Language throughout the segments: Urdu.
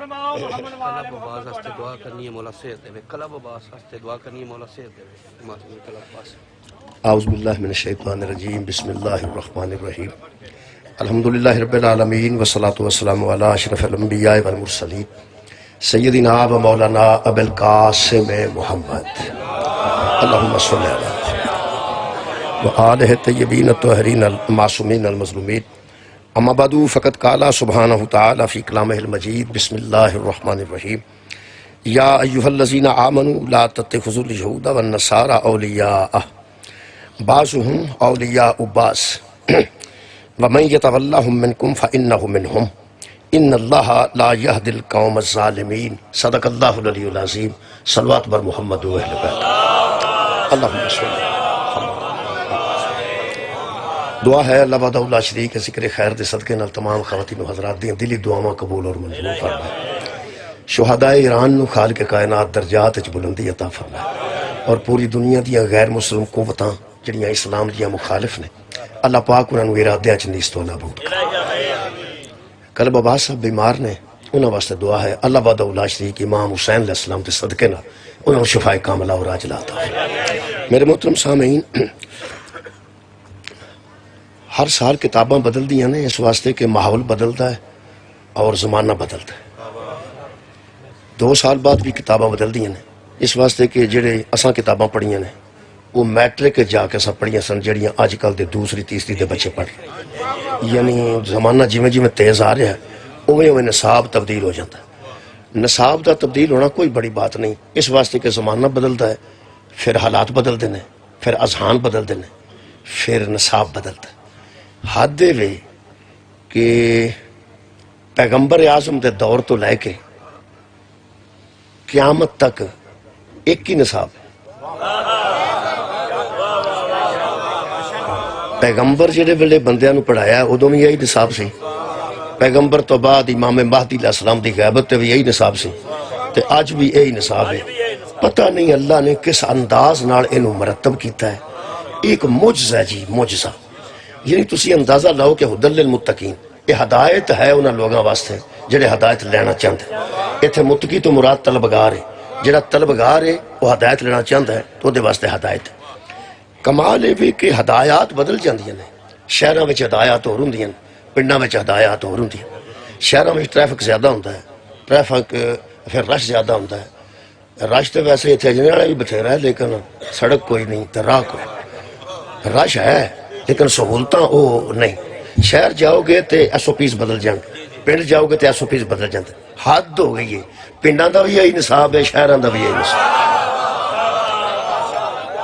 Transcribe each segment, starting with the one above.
فرماؤ محمد والے کلب محمد باز تہاڈا دعا کرنی ہے مولا صحت دے کلب باز واسطے دعا کرنی ہے مولا صحت دے ماتمی کلب باز اعوذ باللہ من الشیطان الرجیم بسم اللہ الرحمن الرحیم الحمدللہ رب العالمین والصلاة والسلام علی اشرف الانبیاء والمرسلین سیدنا و مولانا ابو القاسم محمد اللہم صلی علی محمد وآلہ الطیبین الطاہرین المعصومین المظلومین اما بعد فقد قال سبحانہ تعالی فی کلامہ المجید بسم اللہ الرحمن الرحیم یا ایہا الذین آمنوا لا تتخذوا اليہود والنصارى اولیاء بعضهم اولیاء بعض ومن یتولہم منکم فإنہ منہم ان اللہ لا یہدی القوم الظالمین صدق اللہ العلی العظیم صلوات بر محمد و اہل بیت اللہم صلی دعا ہے اللہ وحدہ لا شریک ذکر خیر دے صدقے نال تمام خواتین و حضرات دیں دلی دعاواں قبول اور منظور فرمائے شہدائے ایران نو خالق کائنات درجات وچ بلندی عطا فرمائے اور پوری دنیا دیاں غیر مسلم قوتاں جڑیاں اسلام دیاں مخالف نے اللہ پاک انہاں نو ارادیاں چ نیست و نابود کرے کلب عباس صاحب بیمار نے انہاں واسطے دعا ہے اللہ وحدہ لا شریک امام حسین علیہ السلام دے صدقے نال انہاں نو شفاء کاملہ اور عاجلہ عطا فرمائے میرے محترم سامعین ہر سال کتاباں بدل دیاں نے اس واسطے کہ ماحول بدلتا ہے اور زمانہ بدلتا ہے 2 سال بعد بھی کتاباں بدل دیاں نے اس واسطے کہ جڑے اساں کتاباں پڑھیاں نے وہ میٹرک جا کے سب پڑھیاں سن جڑیاں آج کل دے دوسری تیسری دے بچے پڑھ رہے یعنی زمانہ جویں جویں تیز آ رہا ہے اویں اویں نصاب تبدیل ہو جاتا ہے نصاب دا تبدیل ہونا کوئی بڑی بات نہیں اس واسطے کہ زمانہ بدلتا ہے پھر حالات بدلتے ہیں پھر اذہان بدلتے ہیں پھر نصاب بدلتا ہے حد دے وے کہ پیغمبر اعظم دے دور تو لے کے قیامت تک ایک ہی نصاب ہے پیغمبر جڑے ویلے بندیاں نو پڑھایا ہے ادوں بھی یہی نصاب سی پیغمبر تو بعد امام مہدی علیہ السلام دی غیبت تے بھی یہی نصاب سی تے اج بھی یہی نصاب ہے پتہ نہیں اللہ نے کس انداز نال اینو مرتب کیتا ہے ایک معجزہ ہے جی معجزہ یعنی تسی اندازہ لاؤ کہ ہدی للمتقین یہ ہدایت ہے انہاں لوگاں واسطے جڑے ہدایت لینا چاہتے ہیں ایتھے متقی تو مراد طلبگار ہے جڑا طلبگار ہے وہ ہدایت لینا چاہتا ہے تو دے واسطے ہدایت ہے کمال ہے بھی کہ ہدایات بدل جاندیاں نے شہراں وچ ہدایات ہور ہوندیاں پنڈاں وچ ہدایات ہور ہوندیاں شہراں وچ ٹریفک زیادہ ہوندا ہے ٹریفک پھر رش زیادہ ہوندا ہے رش تے ویسے اتنے جنے والا بھی بتھیرا ہے لیکن سڑک کوئی نہیں تے راہ کوئی رش ہے لیکن سہولتاں او نہیں شہر جاؤ گے تے ایس او پیز بدل جان پنڈ جاؤ گے تے ایس او پیز بدل جان حد ہو گئی ہے پنڈاں دا بھی یہی نصاب ہے شہراں دا بھی یہی نصاب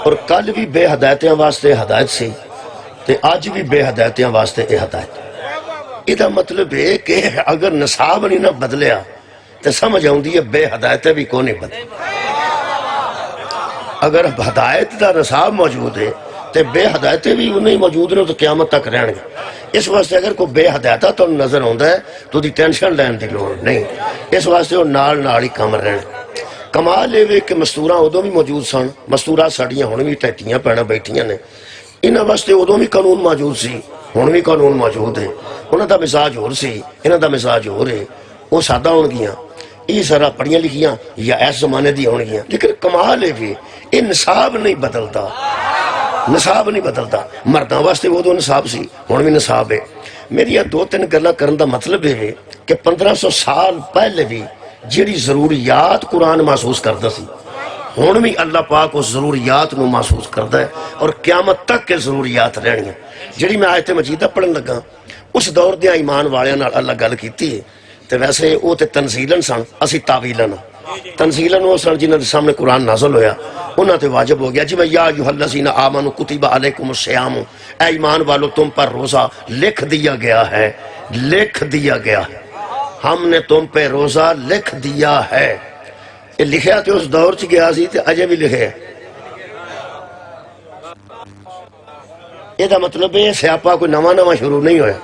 اور کل بھی بے ہدایتیاں واسطے ہدایت سی تے آج بھی بے ہدایتیاں واسطے اے ہدایت یہ مطلب ہے کہ اگر نصاب نہیں نہ بدلیا تے سمجھ آؤندی ہے بے ہدایتیں بھی کون نہیں بدل اگر ہدایت دا نصاب موجود ہے تے بے ہدایتیں بھی انہیں موجود نے تو قیامت تک رہن گے اس واسطے اگر کوئی بے ہدایتہ تو نظر آتا ہے تو دی ٹینشن لین دی لوڑ نہیں اس واسطے وہ نال ہی کام رہن کمال یہ کہ مستوراں ادوں بھی موجود سن مستورات ساڑیاں ہن بھی ٹیٹیاں پیڑاں بیٹھیاں نے انہاں واسطے ادوں بھی قانون موجود سی ہن بھی قانون موجود ہے انہاں دا مزاج ہور سی انہاں دا مزاج ہور ہے وہ سادہ ہون گیاں یہ سارا پڑھیاں لکھیاں یا ایس زمانے دی ہون گیاں لیکن کمال ہے کہ یہ نصاب نہیں بدلتا نصاب نہیں بدلتا مرداں واسطے وہ دو نصاب سی ہن بھی نصاب ہے میری یہ 2-3 گلاں کرن دا مطلب ہے کہ 1500 سال پہلے بھی جڑی ضروریات قرآن محسوس کرتا سی ہن بھی اللہ پاک اس ضروریات نو محسوس کرتا ہے اور قیامت تک کے ضروریات رہنیاں جڑی میں آیت مجیدہ پڑھن لگا اس دور دیاں ایمان والیاں نال اللہ گل کیتی ہے تے ویسے وہ تے تنزیلاً سن اسی تاویلاً تنزیلاً وہ سن جنہاں دے سامنے قرآن نازل ہویا انہاں تے واجب ہو گیا جی میں یا ایھا الذین آمنوا کتب علیکم الصیام اے ایمان والو تم پر روزہ لکھ دیا گیا ہے لکھ دیا گیا ہے ہم نے تم پہ روزہ لکھ دیا ہے یہ لکھیا تے اس دور چ گیا سی تے اجے بھی لکھے یہ دا مطلب ہے سیاپا کوئی نواں شروع نہیں ہویا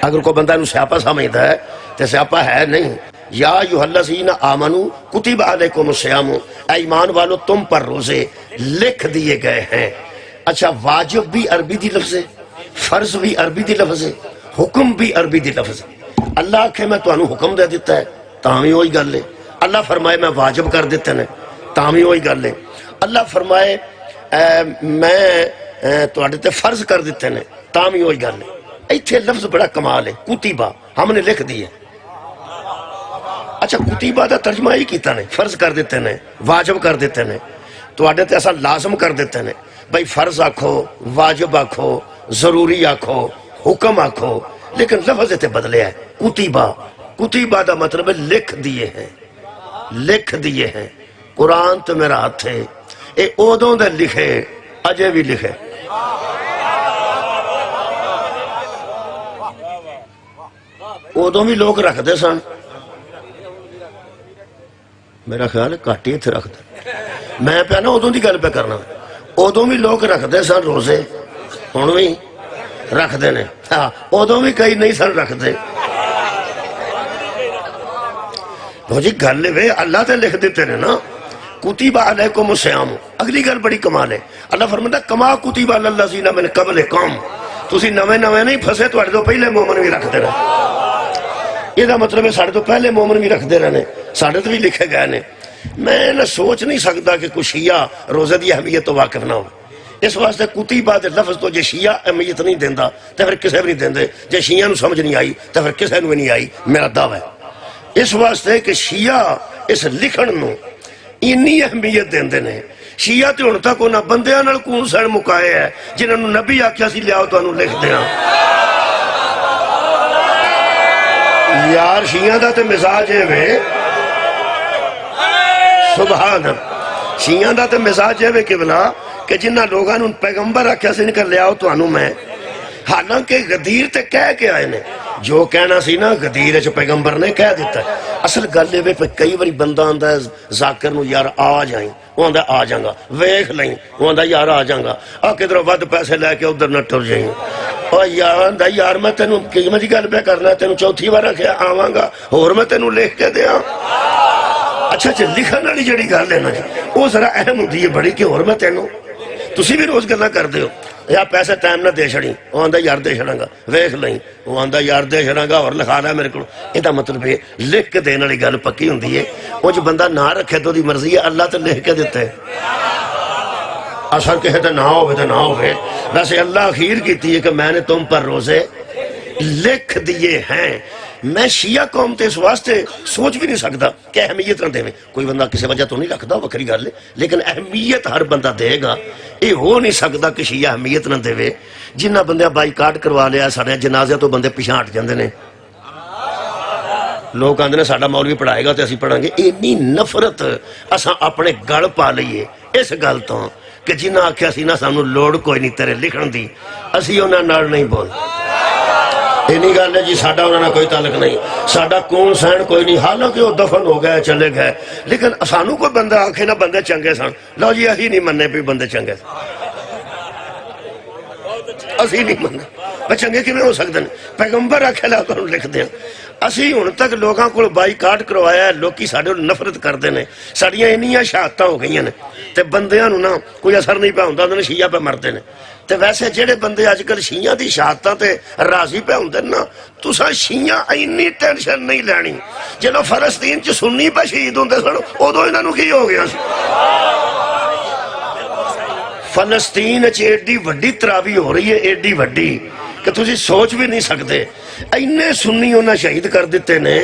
اگر کوئی بندہ نو سیاپا سمجھتا ہے تے سیاپا ہے نہیں یا ایھا الذین آمنوا کتب علیکم الصیام اے ایمان والو تم پر روزے لکھ دیے گئے ہیں اچھا واجب بھی عربی دی لفظ ہے فرض بھی عربی دی لفظ ہے حکم بھی عربی دی لفظ ہے اللہ کہ میں تو انہوں حکم دے دیتا ہے تاں بھی وہی گل ہے. اللہ فرمائے میں واجب کر دیتے نے تاں بھی وہی گل ہے. اللہ فرمائے میں تواڈے تے فرض کر دیتے نے تاں بھی وہی گل ہے. ایتھے لفظ بڑا کمال ہے، کتبہ ہم نے لکھ دی ہے. اچھا کتبہ دا ترجمہ ہی کیتا نے، فرض کر دیتے نے، واجب کر دیتے نے. تواڈے تے ایسا لازم کر دیتے نے. بھائی فرض آکھو، واجب آکھو، ضروری آکھو، حکم آکھو، لیکن لفظ تے بدلے ہے کتبہ. کتبہ دا مطلب ہے لکھ دیے ہیں، لکھ دیے ہیں. قرآن تو میرا ہاتھ ہے، اے اودوں دے لکھے اجے بھی لکھے. اودوں بھی لوگ رکھ دے سن، میرا خیال ہے کاٹی اتھے رکھ دے. میں پہ نا اودوں دی گل پہ کرنا. اودوں بھی لوگ رکھ دے سن روزے، ہن بھی رکھ دے نے. ہاں اودوں بھی کئی نہیں سن رکھ دے. لو جی گل وے اللہ تے لکھ دیتے نے نا کتب علیکم الصیام. اگلی گل بڑی کمال ہے. اللہ فرماتا کما کتب علی الذین من قبلکم. تسی نویں نویں نہیں پھسے، تواڈے تو پہلے مومن بھی رکھتے رہے. یہ مطلب ہے ساڑھے تو پہلے مومن بھی رکھتے رہنے، ساڑھے تو بھی لکھے گئے نے. میں نہ سوچ نہیں سکتا کہ کوئی شیعہ روزے دی اہمیت تو واقف نہ ہو. اس واسطے کتبہ دے لفظ تو جے شیعہ اہمیت نہیں دیندا تو پھر کسے بھی نہیں دیندے. جے شیعہ نو سمجھ نہیں آئی تو پھر کسے نو بھی نہیں آئی، میرا دعویٰ ہے. اس واسطے کہ شیعہ اس لکھن نو اینی اہمیت دیندے نے. شیعہ تے ہن تک انہاں بندیاں نال کون سن مکائے ہے جنہاں نو نبی آکھیا سی لیاؤ تانوں لکھ دیاں. یار شیعہ دا تے مزاج ہے وے، سبحان اللہ، شیعہ دا تے مزاج ہے وے قبلہ کہ جنہاں لوگاں نو پیغمبر آکھیا سی نکل لیاؤ تانوں میں. حالانکہ غدیر تے کہہ کے آئے نے، جو کہنا سی نا غدیر وچ پیغمبر نے کہہ دیتا ہے. اصل گل ہے پہ کئی باری بندہ آندا ہے ذاکر نو یار آ جائیں، وہ آندا آ جاؤں گا، ویکھ لیں، وہ آندا یار آ جاؤں گا، آ کدھروں ود پیسے لے کے ادھر نہ ٹر جائیں. اور یار آندا یار میں تینوں قیمت دی گل پہ کرنا، تینوں چوتھی بار آکھیا آواں گا، اور میں تینوں لکھ کے دیاں. اچھا اچھا لکھن والی جڑی گل ہے نا جی وہ ذرا اہم ہوندی ہے بڑی کہ اور میں تینوں تسی بھی روز گلاں کردے ہو یا پیسے ٹائم نہ دے چھڑی، وہ آندا یار دے چھڑاں گا، ویکھ لیں، وہ آندا یار دے چھڑاں گا اور لکھا لے میرے کو. یہ مطلب ہے لکھ کے دینے والی گل پکی ہوندی ہے. وہ جو بندہ نہ رکھے تو دی مرضی ہے، اللہ تو لکھ کے دیتا ہے. اثر کہے تو نہ ہوئے تو نہ ہوئے. ویسے اللہ اخیر کیتی ہے کہ میں نے تم پر روزے لکھ دیے ہیں. میں شیعہ قوم تے اس واسطے سوچ بھی نہیں سکتا کہ اہمیت نہ دے. کوئی بندہ کسی وجہ تو نہیں رکھتا، وکری گل ہے، لیکن اہمیت ہر بندہ دے گا. یہ ہو نہیں سکتا کہ شیعہ اہمیت نہ دے. جنہ بندے بائیکاٹ کروا لیا سارے جنازے تو بندے پیچھے ہٹ جاندے نے. لوگ آندے نے ساڈا مولوی پڑھائے گا تو اسی پڑھاں گے. اینی نفرت اساں اپنے گل پا لئیے اس گل تو کہ جنہ آکھیا سی نا سانوں لوڑ کوئی نہیں تیرے لکھن دی، اسی انہاں نال نہیں بول. اینی گل ہے جی ساڈا انہاں نال کوئی تعلق نہیں، ساڈا کون سین کوئی نہیں. حالانکہ وہ دفن ہو گئے چلے گئے، لیکن سانوں کوئی بندہ آکھے نا بندے چنگے سن، لو جی اسی نہیں مننے بھی بندے چنگے سن. اسی نہیں مننے چنگے کیویں ہو سکتے ہیں؟ پیغمبر آکھے لا تانوں لکھ دیاں. اسی ہن تک لوگاں کول بائیکاٹ کروایا ہے، لوکی ساڈے نال نفرت کردے نے. ساڈیاں انیاں شہادتاں ہو گئیاں نے تے بندیاں نو نا کوئی اثر نہیں پیا ہوندا، انہاں شیعہ پہ مردے نے. تے ویسے جڑے بندے اج کل شیعہ دی شہادتاں تے راضی پہ ہوندے نا، تساں شیعہ اینی ٹینشن نہیں لینی. جدوں فلسطین چ سنی پہ شہید ہوندے سن ادوں انہاں نو کی ہو گیا سی. فلسطین چ ایڈی وڈی تراوی ہو رہی ہے، ایڈی وڈی کہ تسی سوچ بھی نہیں سکتے. اینے سنی انہاں شہید کر دیتے نے،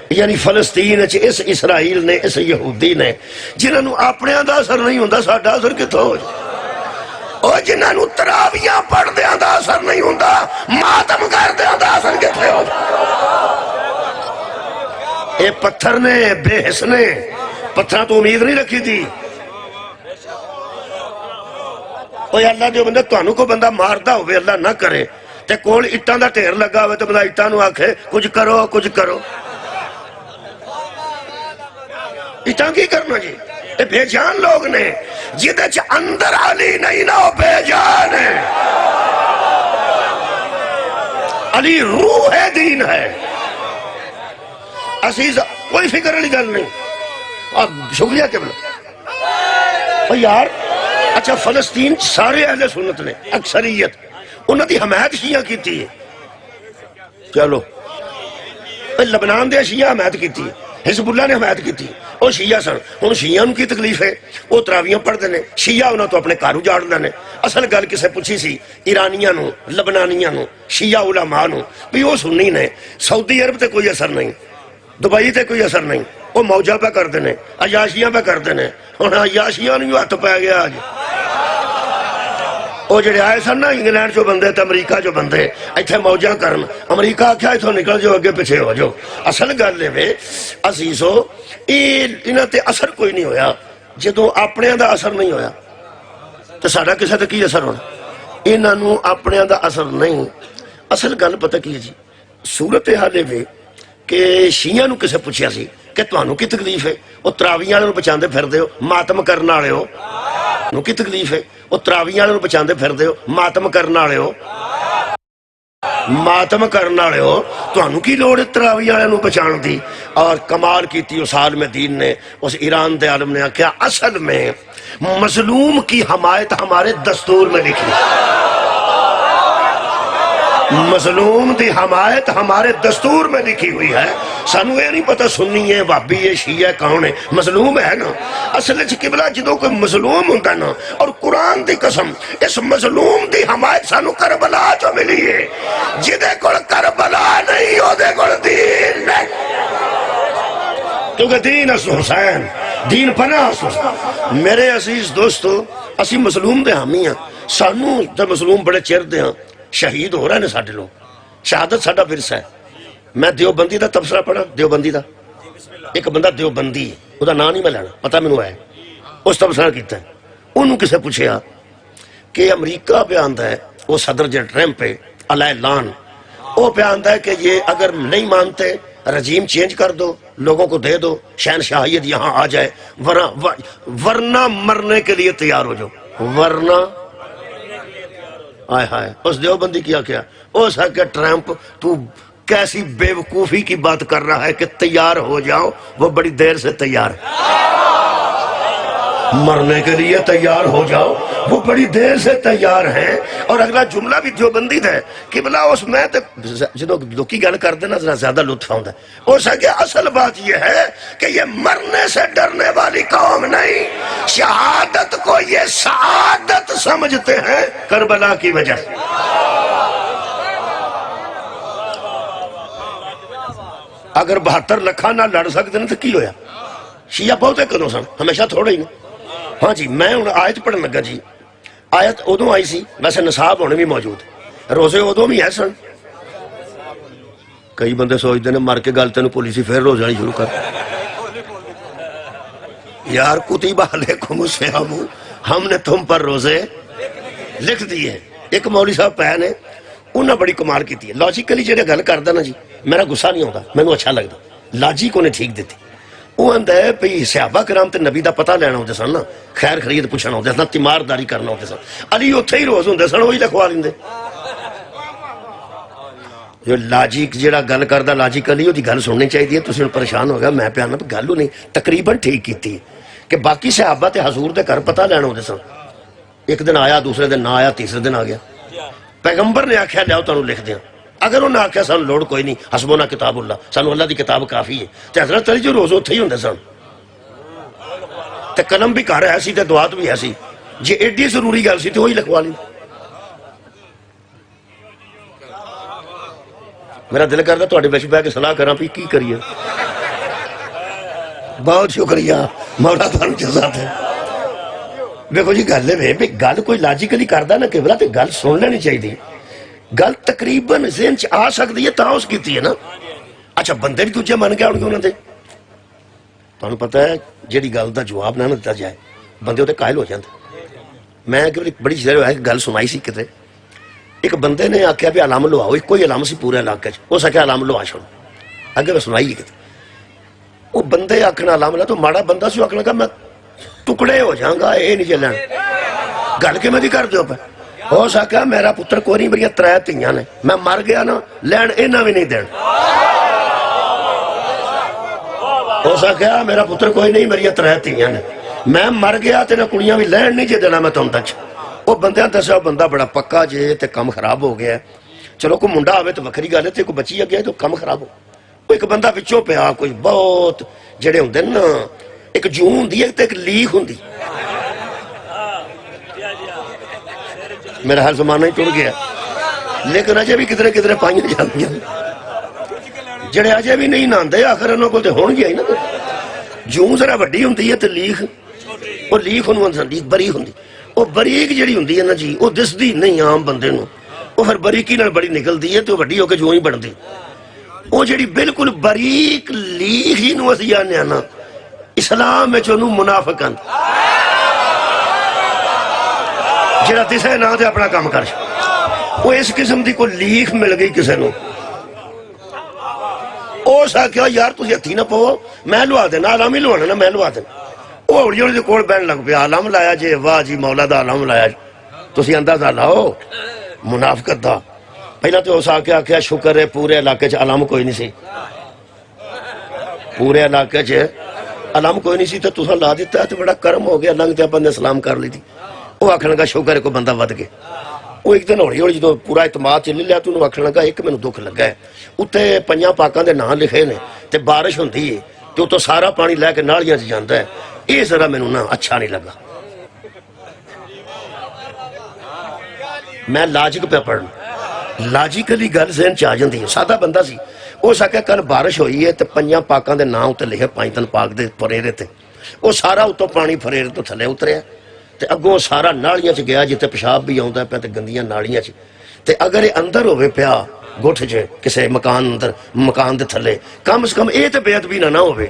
یعنی فلسطین چ اس اسرائیل نے، اس یہودی نے، جنہاں نو اپنے دا اثر نہیں ہوندا، ساڈا اثر کتھوں ہو جائے. اور جنہاں نو تراویاں پڑھدیاں دا اثر نہیں ہوندا، ماتم کردیاں دا اثر کتھے ہو جائے. اے پتھر نے، بے حس نے، پتھراں تو امید نہیں رکھی تھی. اوہ اللہ جو بندہ تانوں کو بندہ ماردا ہوئے اللہ نہ کرے تے کول اٹاں دا ڈھیر لگا ہوئے تو بندہ اٹاں نو آکھے کچھ کرو کچھ کرو. اٹاں کی کرنا جی؟ اے بے جان لوگ نے جدے چ اندر علی نہیں نہ بے جان ہے. علی روح دین ہے. عزیز کوئی فکر والی گل نہیں. شکریہ کہ بلا یار. اچھا فلسطین سارے اہل سنت نے اکثریت انہوں دی حمایت شیعہ کیتی ہے. چلو لبنان دے شیعہ حمایت کیتی ہے، حزب اللہ نے حمایت کی تھی، وہ شیعہ سن. ہن شیعہ نوں کی تکلیف ہے؟ وہ تراویاں پڑھتے ہیں، شیعہ انہاں تو اپنے گھر اجاڑ لینے. اصل گل کسے پوچھی سی ایرانیاں نوں، لبنانیاں نوں، شیعہ علماء نوں بھی وہ سنی نے. سعودی عرب تے کوئی اثر نہیں، دبئی تے کوئی اثر نہیں، وہ موجہ پہ کرتے ہیں، عیاشیاں پہ کرتے ہیں. ہن عیاشیاں نوں ہاتھ پی گیا اج. وہ جڑے آئے سن نا انگلینڈ چو بندے تے امریکہ چو بندے ایتھے موجاں کرن، امریکہ آکھیا اتھوں نکل جو اگے پیچھے ہو جو. اصل گل ہے عزیزو انہاں تے اثر کوئی نہیں ہویا. جدوں اپنیاں دا اثر نہیں ہویا تے ساڈا کسے تے کی اثر ہونا؟ انہاں نوں اپنیاں دا اثر نہیں. اصل گل پتہ کی ہے جی، صورت حال ہے کہ شیعہ نوں کسے پوچھیا سی کہ تانوں کی تکلیف ہے؟ وہ تراویح والے نوں بچاندے پھردے ہو، ماتم کرن والے ہو. نوں کی تکلیف ہے؟ وہ تراویح والے نوں بچاندے پھردے ہو، ماتم کرن والے ہو. ماتم کرن والے ہو، تانوں کی لوڑ ہے تراویح والے نوں بچان دی؟ اور کمال کیتی اس عالم دین نے، اس ایران دے عالم نے کیا اصل میں مظلوم کی حمایت ہمارے دستور میں لکھی. مظلوم دی حمایت ہمارے دستور میں لکھی ہوئی ہے. سانو یہ نہیں پتا سنی ہے، وہابی ہے، شیعہ کون ہے، مظلوم ہے نا. اصل قبلہ جدوں کوئی مظلوم ہوتا نا، اور قرآن دی قسم اس مظلوم دی حمایت سانو کربلا جو ملی ہے. جدے کول کربلا نہیں ہو دے کول دین نہیں، کیونکہ دین اس حسین، دین پناہ اس حسین. میرے عزیز دوستو، اسی مظلوم دے حامی ہیں. سانو تے مظلوم بڑے چیر دے ہیں، شہید ہو رہے ہیں ساڈے لوگ. شہادت ساڈا ورثہ ہے. میں دیوبندی دا تبصرہ پڑھا، دیوبندی دا ایک بندہ دیوبندی ہے، وہ دا نام نہیں میں لینا، پتہ مینوں ہے. اس تبصرہ کیتا ہے. انہوں کسے پوچھیا کہ امریکہ پہ آندا ہے، وہ صدر جو ٹرمپ ہے علیہ لان، وہ پہ آندا ہے کہ یہ اگر نہیں مانتے رجیم چینج کر دو، لوگوں کو دے دو، شہنشاہیت یہاں آ جائے، ورنہ مرنے کے لیے تیار ہو جاؤ. ورنہ آئے ہائے. اس دیوبندی کیا کیا اس ہے کہ ٹرمپ تو کیسی بے وقوفی کی بات کر رہا ہے کہ تیار ہو جاؤ. وہ بڑی دیر سے تیار ہے، مرنے کے لیے تیار ہو جاؤ، وہ بڑی دیر سے تیار ہیں. اور اگلا جملہ بھی دیوبندی ہے کہ بلا اس میں جدو لوکی گل کر دینا ذرا زیادہ لطف آتا ہے. اس ہے کہ اصل بات یہ ہے کہ یہ مرنے سے ڈرنے والی قوم نہیں، شہادت کو یہ سعادت سمجھتے ہیں کربلا کی وجہ سے. اگر 72 لکھاں نہ لڑ سکتے ہیں تو کی ہویا؟ شیعہ بہت ہے کدوں سن، ہمیشہ تھوڑے ہی نا. ہاں جی، میں ہوں آیت پڑھن لگا جی. آیت ادوں آئی سی، ویسے نصاب ہونے بھی موجود، روزے ادوں بھی ہے سن. کئی بندے سوچتے ہیں مر کے گل تینوں پولیسی پھر روزے والی شروع کر. یار کتب علیکم الصیام، ہم نے تم پر روزے لکھ دیے. ایک مولوی صاحب پہ نے، انہوں نے بڑی کمال کی ہے. لاجیکلی جہاں گل کرتا نا جی، میرا غصہ نہیں ہوتا، مینوں اچھا لگتا. لاجک انہیں ٹھیک دیتی. وہ آندا ہے بھئی صحابہ کرام تے نبی دا پتہ لینا ہوندے سن نا، خیر خرید پوچھنا ہوندے سن، تیمارداری کرنا ہوندے سن. علی اوتھے ہی روز ہوندے سن، وہی لکھوا لیندے. جو لاجک جہاں گل کردا لاجیکلی وہ گل سننی چاہیے. تسی پریشان ہو گیا، میں پہ آنا گل نہیں تقریباً ٹھیک کیتی کہ باقی صحابہ تے حضور دے گھر پتہ لینا ہوندے سن. ایک دن آیا، دوسرے دن نہ آیا، تیسرے دن آ گیا. پیغمبر نے آخیا لیاؤ تانوں لکھ دیاں. اگر انہوں نے آخیا سانو لوڑ کوئی نہیں، حسبنا کتاب اللہ، سانو اللہ دی کتاب کافی ہے. تے حضرت علی جو روز اتھے ہی ہوندے سن، تے قلم بھی گھر ایسی تے دعات بھی ایسی. جی ایڈی ضروری گل سی تے وہی لکھوا لی. میرا دل کردا تہاڈے وچ بیٹھ کے صلاح کراں بھی کی کریے. بہت شکریہ، مولا تھانوں جزا دے. دیکھو جی گل ہے بھی گل کوئی لاجیکلی کردا نا قبلہ تے گل سن لینی چاہیے. گل تقریباً ذہن چ آ سکتی ہے، تاں اس کیتی ہے نا. اچھا بندے بھی دوجے من گیا ہون گے انہوں نے. تمہیں پتہ ہے جیڑی گل دا جواب نہ دتا جائے بندے تے قائل ہو جاندے. میں بڑی چیز گل سنائی سی کتے، ایک بندے نے آخیا بھی علام لواؤ، ایک کوئی علام سی پورے علاقے وہ سکیا علام لوا چھوڑو. اگے میں سنائی کتے وہ بندے آخنا علام لا، تو ماڑا بندہ سی آخنا کہ میں ٹکڑے ہو جاؤں گا، یہ نہیں چلنا. گل کے میں کر دیو پہ ہو سکا میرا پتر کوئی نہیں، میری 3 دھیاں نے، میں مر گیا نا لین اینا بھی نہیں دین. ہو سکا میرا پتر کوئی نہیں، میری 3 دھیاں نے، میں مر گیا تے نہ کڑیاں بھی لین نہیں جے دینا میں تم تک. وہ بندیاں دسیا بندہ بڑا پکا جے تے کم خراب ہو گیا. چلو کوئی منڈا آوے تو وکری گل ہے، تے کوئی بچی اگیا تو کم خراب ہو. ایک بندہ وچوں پیا کوئی بہت جڑے ہوندے نا ایک جوں ہوندی ہے تے ایک لیک ہوندی میرا ہر زمانہ ہی ٹر گیا لیکن اجے بھی کدھر کدھر پائیں جاندیاں جڑے اجے بھی نہیں نہاندے آخر انہاں کول تے ہون گیا ہی نا جوں ذرا وڈی ہوندی ہے تے لیک وہ لیک لیک بریک ہوندی وہ بریک جڑی ہوندی ہے نا جی وہ دسدی نہیں عام بندے نو وہ پھر بریکی نال بڑی نکلدی ہے تے وڈی ہو کے جوں ہی بندی وہ جڑی بالکل بریک لیک ہی نو اسی آنے نا اسلام وچ اونوں منافق آندے جڑا تسے نہ تے اپنا کام کر وہ اس قسم دی کوئی لیک مل گئی کسے نو او سا کیا یار تسی ہتھی نہ پو میں لوا دینا علام ہی لوانا نا میں لوا دینا وہ ہولی ہولی دے کول بہن لگ پیا علم لایا جے واہ جی مولا دا علم لایا جی تسی اندازہ لاؤ منافقت دا پہلا تو اس آکے آکھیا شکر ہے پورے علاقے چ علم کوئی نہیں سی پورے علاقے چ علم کوئی نہیں سی تو تسا لا دیتا ہے تو بڑا کرم ہو گیا اللہ تے اپن نے سلام کر لی تھی وہ آکھنے لگا شکر ہے کوئی بندہ ود گیا وہ ایک دن ہولی ہولی جدو پورا اعتماد چلی لیا تو انہوں آکھنے لگا ایک میں دکھ لگا ہے اتنے پنجاں پاکاں دے نام لکھے نے تے بارش ہوندی ہے تو تو سارا پانی لے کے نالیاں سے جاندا ہے یہ ذرا میں نہ اچھا نہیں لگا میں لاجک پہ پڑھنا لاجیکلی گل ذہن چ آ جاندی ہے سادہ بندہ سی وہ سکے کل بارش ہوئی ہے تے پنجاں پاکاں دے نام تے لکھے پانچ تن پاک دے پریرے تے وہ سارا اتوں پانی پریرے تو تھلے اتریا تے اگوں سارا نالیاں چ گیا جتے پیشاب بھی آوندا پیا تے گندیاں نالیاں چ تے اگر یہ اندر ہوے پیا گٹھ چ کسے مکان اندر مکان دے تھلے کم از کم اے تے بے ادبی نہ ہوے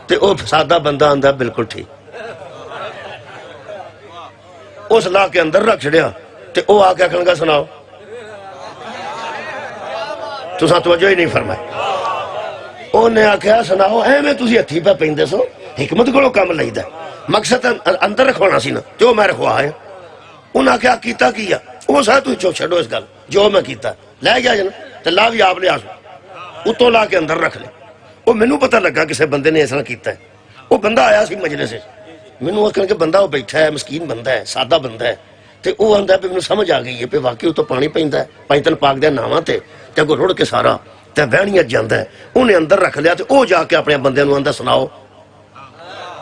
تے او سادہ بندہ آندا بالکل ٹھیک اس لا کے اندر رکھ چھڑیا تے او آ کے آکھن گا سناؤ تساں توجہ ہی نہیں فرمائی اونے آکھیا سناؤ ایویں تسی ہتھی پہ پیندے سو حکمت کولوں کم لئیدا مقصد اندر رکھوانا سی نا جو میں رکھوا آیا انہاں کیا کیتا کیا وہ سا تو چھوڑو اس گل جو میں کیتا لے گیا جنا تے لا بھی آپ لے آسو اتوں لا کے اندر رکھ لے وہ مینوں پتہ لگا کسے بندے نے ایسا کیتا ہے وہ بندہ آیا سی مجلس سے مینوں آکھن کہ بندہ وہ بیٹھا ہے مسکین بندہ ہے سادہ بندہ ہے تے وہ آندا پہ مینوں سمجھ آ گئی ہے پہ واقعی اتوں پانی پیندا ہے پانچ تن پاک دے ناواں تے اگوں رڑ کے سارا تے وہنیاں جاندا ہے انہیں اندر رکھ لیا تے او جا کے اپنے بندے نوں آندا سناؤ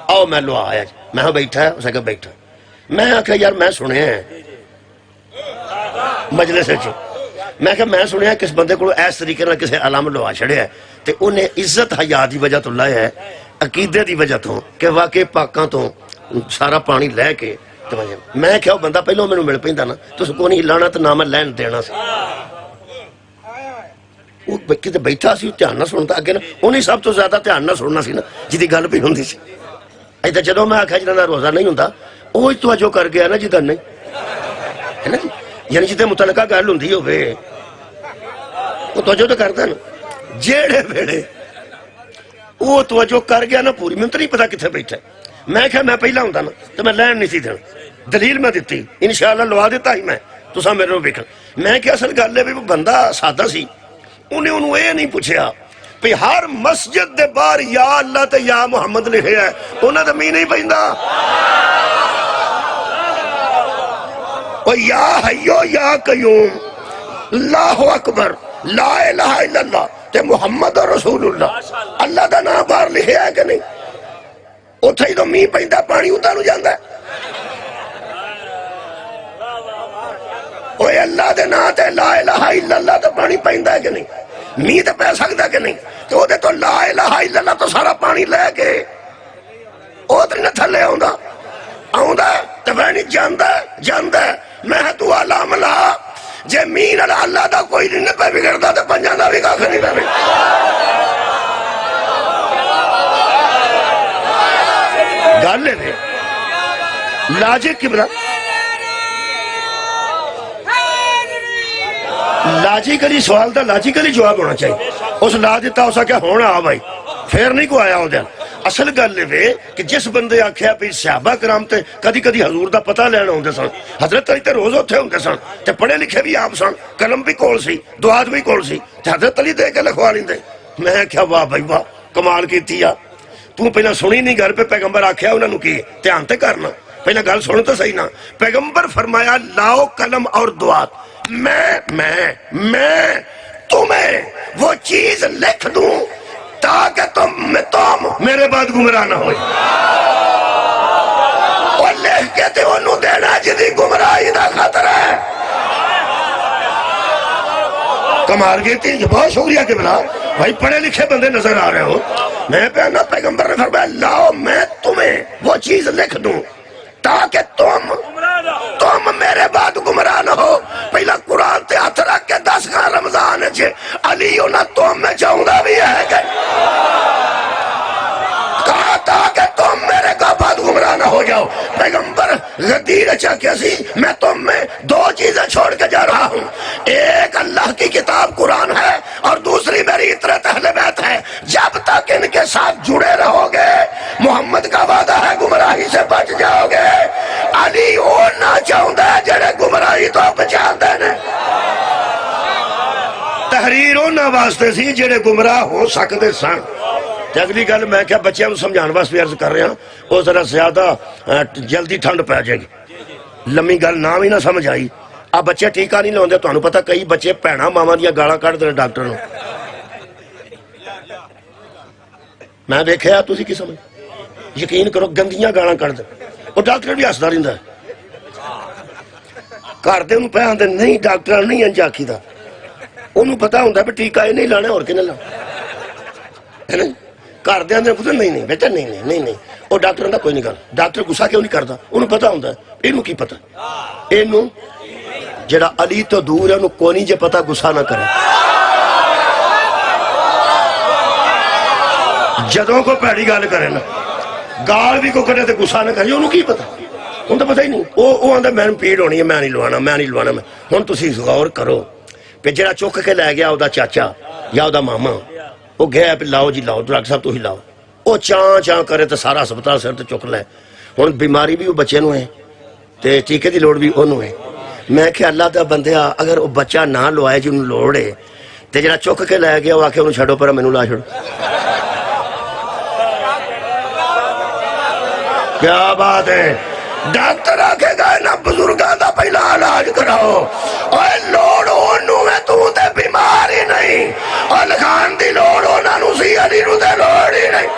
آؤ میں لو آیا میں ہاں بیٹھا ہے اسے کہا بیٹھا میں آکھا یار میں سنے ہیں مجلس میں کہ میں سنیا کس بندے کو ایس طریقے نہ کسے علم لوا چھڑیا ہے تے انہیں عزت حیا دی وجہ تو لایا ہے عقیدے دی وجہ تو کہ واقعی پاکاں تو سارا پانی لے کے میں کیا بندہ پہلو میں مل پیندا نا تو کو نہیں لانا تو نہ میں لین دینا سی وہ کتے بیٹھا سی دھیان نہ سنتا اگے نا انہیں سب تو زیادہ دھیان نہ سننا سی نا جدی گل پہ ہوندی سی ایسا جدو میں آکھا جنہاں دا روزہ نہیں ہوندا وہ توجہ کر گیا نا جدھا نہیں ہے نا جی یعنی جتے متعلقہ گل ہوندی ہوے وہ توجہ تو کرتا نا جیڑے ویڑے وہ توجہ کر گیا نا پوری میں تو نہیں پتا کتنے بیٹھا میں کہا میں پہلا ہوندا نا تو میں لین نہیں سی دینا دلیل میں دیتی انشاءاللہ لوا دیتا ہی میں تساں میرے ویکھ میں کہ اصل گل ہے بھی وہ بندہ سادہ سی انہیں انہوں یہ نہیں پوچھیا پہ ہر مسجد دے بار یا اللہ تے یا محمد لکھے ہے انہیں تو میں نہیں پہندا یا حیو یا قیوم اللہ اکبر لا الہ الا اللہ تے محمد رسول اللہ اللہ دا نام بار لکھے ہے کہ نہیں اتھے ہی تو می پہندا پانی اتھا نو جاندا ہے اوے اللہ دے نام تے لا الہ الا اللہ تے پانی پہندا ہے کہ نہیں می تے پہ سکدا کہ نہیں تے او دے تو لا الہ الا اللہ تو سارا پانی لے کے او تے نہ تھلے آوندا تے وینی جاندا میں تو علام لا جے مین اللہ دا کوئی نہیں پہ بگڑدا تے پنجاں دا وی کھ نہیں پہ گل ہے لاجک کی بنا لاجیکلی سوال دا لاجیکلی جواب ہونا چاہیے اس لا دیتا اسا کیا ہونا آ بھائی پھر نہیں کو آیا ہو دیا اصل گل ہے کہ جس بندے آکھیا پہ صحابہ کرام تے کدی کدی حضور دا پتہ لینا ہوندے سن حضرت علی تے روز ہوتے ہوندے سن تے پڑھے لکھے بھی آپ سن قلم بھی کول سی دعات بھی کول سی تے حضرت علی دے کے لکھوا لیندے میں کیا واہ بھائی واہ کمال کیتی آ تو پہلا سنی نہیں گھر پہ پیغمبر آکھیا انہاں نوں کی دھیان تے کرنا پہلا گل سن تو صحیح نا پیغمبر فرمایا لاؤ قلم اور دعات میں تمہیں وہ چیز لکھ دوں تاکہ تم میرے بعد گمراہ نہ ہوئے. اور لکھ کے تے انہوں دینا جدی گمراہی دا خطرہ ہے. کمار گئی تھی. بہت شکریہ کہ بلا بھائی پڑھے لکھے بندے نظر آ رہے ہو. میں پہنا پیغمبر نے فرمایا لاؤ میں تمہیں وہ چیز لکھ دوں تاکہ تم میرے بعد گمراہ نہ ہو. پہلا قرآن تے ہاتھ رکھ کے 10 خان رمضان علی انہاں تم میں چاہوں گا بھی ہے کہ کہا تاکہ تم میرے کا بعد گمراہ نہ ہو جاؤ. پیغمبر غدیر اچھا کیسی میں تم میں 2 چیزیں چھوڑ کے جا رہا ہوں. ایک اللہ کی کتاب قرآن ہے اور دوسری میری اطرت اہل بیت ہے. جب تک ان کے ساتھ جڑے رہو گے محمد کا وعدہ ہے گمراہی سے بچ جاؤ گے. علی ہونا چاہتا ہے جڑے گمراہی تو بچا دینے. تحریر ہونا واسطے سی جڑے گمراہ ہو سکتے سن. اگلی گل میں کیا بچیاں کو سمجھان واسطے عرض کر رہا ہوں وہ ذرا زیادہ جلدی ٹھنڈ پہ جائے گی. لمبی گل نام ہی نہ سمجھ آئی. اب بچے ٹیکا نہیں لاؤندے. تمہیں پتہ کئی بچے بھیڑاں ماواں دیاں گالاں کڈ دے ڈاکٹر نوں. میں دیکھیا تسی کی سمجھ یقین کرو گندیاں گالاں کڈ دے. وہ ڈاکٹر بھی ہسدا رہندا ہے. گھر دے پہ آندے نہیں ڈاکٹر نہیں انج آکھیدا. انہوں پتہ ہوندا بھی ٹیکا یہ نہیں لانا اور کنے لانا ہے نا. گھر دے اندر پتہ نہیں بیٹا نہیں وہ ڈاکٹر دا کوئی نہیں گل. ڈاکٹر غصہ کیوں نہیں کرتا انہوں پتہ ہوندا ہے اینوں کی پتہ. اینوں جڑا علی تو دور ہے انہوں کوئی نہیں جے پتہ غصہ نہ کرے. جدوں کو پیڑی گل کرے نا گال بھی کو کٹے تے غصہ نہ کرے انہوں کی پتہ. انہوں تو پتہ ہی نہیں. وہ آندا میں پیڑ ہونی ہے میں نہیں لوانا. ہن تسی غور کرو کہ جڑا چک کے لے گیا او دا چاچا یا او دا ماما وہ گیا پہ لاؤ جی لاؤ ڈاکٹر صاحب تو ہی لاؤ. وہ چاں کرے تو سارا ہسپتال سر تے چک لے. ہن بیماری بھی وہ بچے نوں ہے تے ٹیکے دی لوڑ بھی انہوں ہے. میں کہ اللہ دا بندیا اگر وہ بچہ نہ لوائے جی انہوں لوڑ ہے تے جڑا چک کے لے گیا وہ آکھے انہوں چھڑو پر مینوں لا چھڑو. کیا بات ہے. ڈاکٹر آکھے گا نا بزرگاں دا پہلا علاج کراؤ. اوے لوڑ انہوں ہے تو تے بیمار ہی نہیں. اور لکھان دی لوڑ انہاں نوں سی علی نوں تے لوڑ ہی نہیں.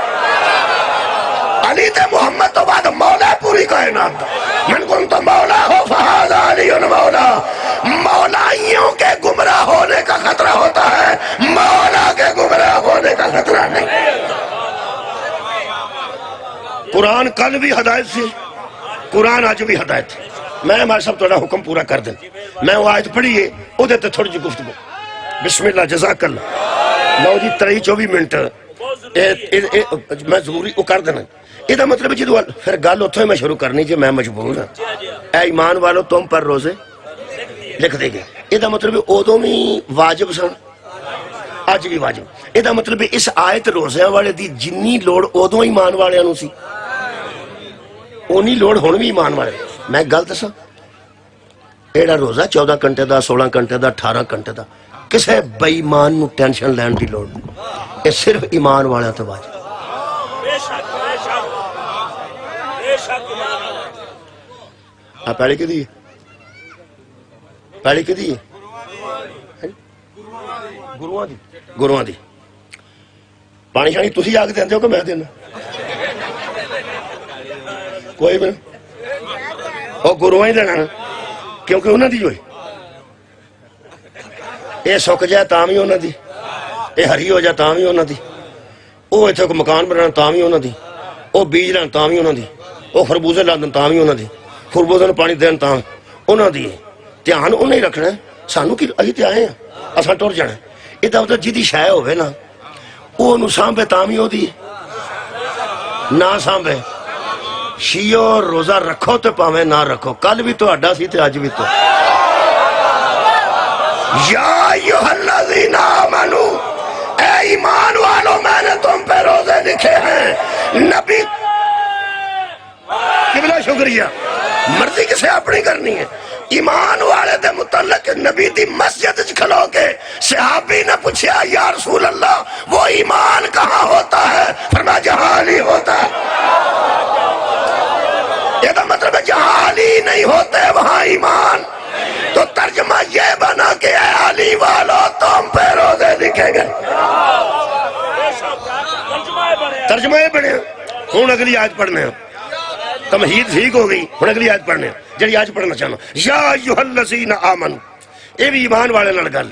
علی تے محمد تو بعد مولا پوری کائنات دا. من کنت مولا ہو فہذا علی مولا. مولائیوں کے گمراہ ہونے کا خطرہ ہوتا ہے مولا کے گمراہ ہونے کا خطرہ نہیں. قرآن کل بھی ہدایت سی قرآن آج بھی ہدایت ہے. میں ہمارے سب تھوڑا حکم پورا کر دیں. میں وہ آیت پڑھیے وہ دیتے تھوڑی جی گفتگو. بسم اللہ جزاک اللہ. لو جی 23-24 منٹ میں ضروری وہ کر دینا. یہ مطلب جدو پھر گل اتوں میں شروع کرنی جی میں مجبور ہوں. اے ایمان والو تم پر روزے لکھ دے گے. یہ مطلب ادو بھی واجب سن اج بھی واجب. یہ مطلب اس آیت روزیاں والے دی جنی لوڑ ادو ایمان والوں سی اونی لوڑ ہن بھی ایمان والے. میں گل دساں ایڑا روزہ 14 گھنٹے دا 16 گھنٹے دا 18 گھنٹے دا کسے بے ایمان نو ٹینشن لین دی لوڑ نہیں. یہ صرف ایمان والے تے واجب. پیڑی کدی پیڑی کدی گروہاں دی. پانی شانی تسی آ کے دیندے ہو کہ میں دینا کوئی بھی وہ گروہاں ہی دینا کیونکہ انہوں دی ہوئی یہ سک جائے تاں بھی انہوں دی یہ ہری ہو جائے تاں بھی انہوں دی وہ اتنے کو مکان بنانا تاں بھی انہوں دی وہ بیج لین تاں بھی انہوں دی وہ خربوزے لا دین تاں بھی انہوں دی خربوزے نوں پانی دین تاں انہوں دی. دھیان انہیں ہی رکھنا ہے. سانوں کی اسی تے آئے ہیں اساں ٹر جانا. یہ مطلب جدی شے ہوئے نا وہ سانبے تاں بھی دی نہ سانبے. شیعو روزہ رکھو تے پاویں نہ رکھو کل بھی تو اڈا سی تے اج بھی تو. یا ایھا الذین آمنو اے ایمان والو میں نے تم پہ روزے لکھے ہیں. نبی قبلہ شکریہ مرضی کسے اپنی کرنی ہے. ایمان والے دے متعلق نبی دی مسجد کھلو کے صحابی نے پوچھا یا رسول اللہ وہ ایمان کہاں ہوتا ہے؟ فرمایا جہاں علی ہوتا ہے. یہ مطلب ہے جہاں علی نہیں ہوتے وہاں ایمان. تو ترجمہ یہ بنا کہ اے علی والو تم پہ روزے لکھے گئے. ترجمہ یہ بنیا. ہوں اگلی آیت پڑھنے تمہید ٹھیک ہو گئی. ہوں اگلی آیت پڑھنے جی آج پڑھنا چاہنا یا ایھا الذین آمنوا. یہ بھی ایمان والے نال گل.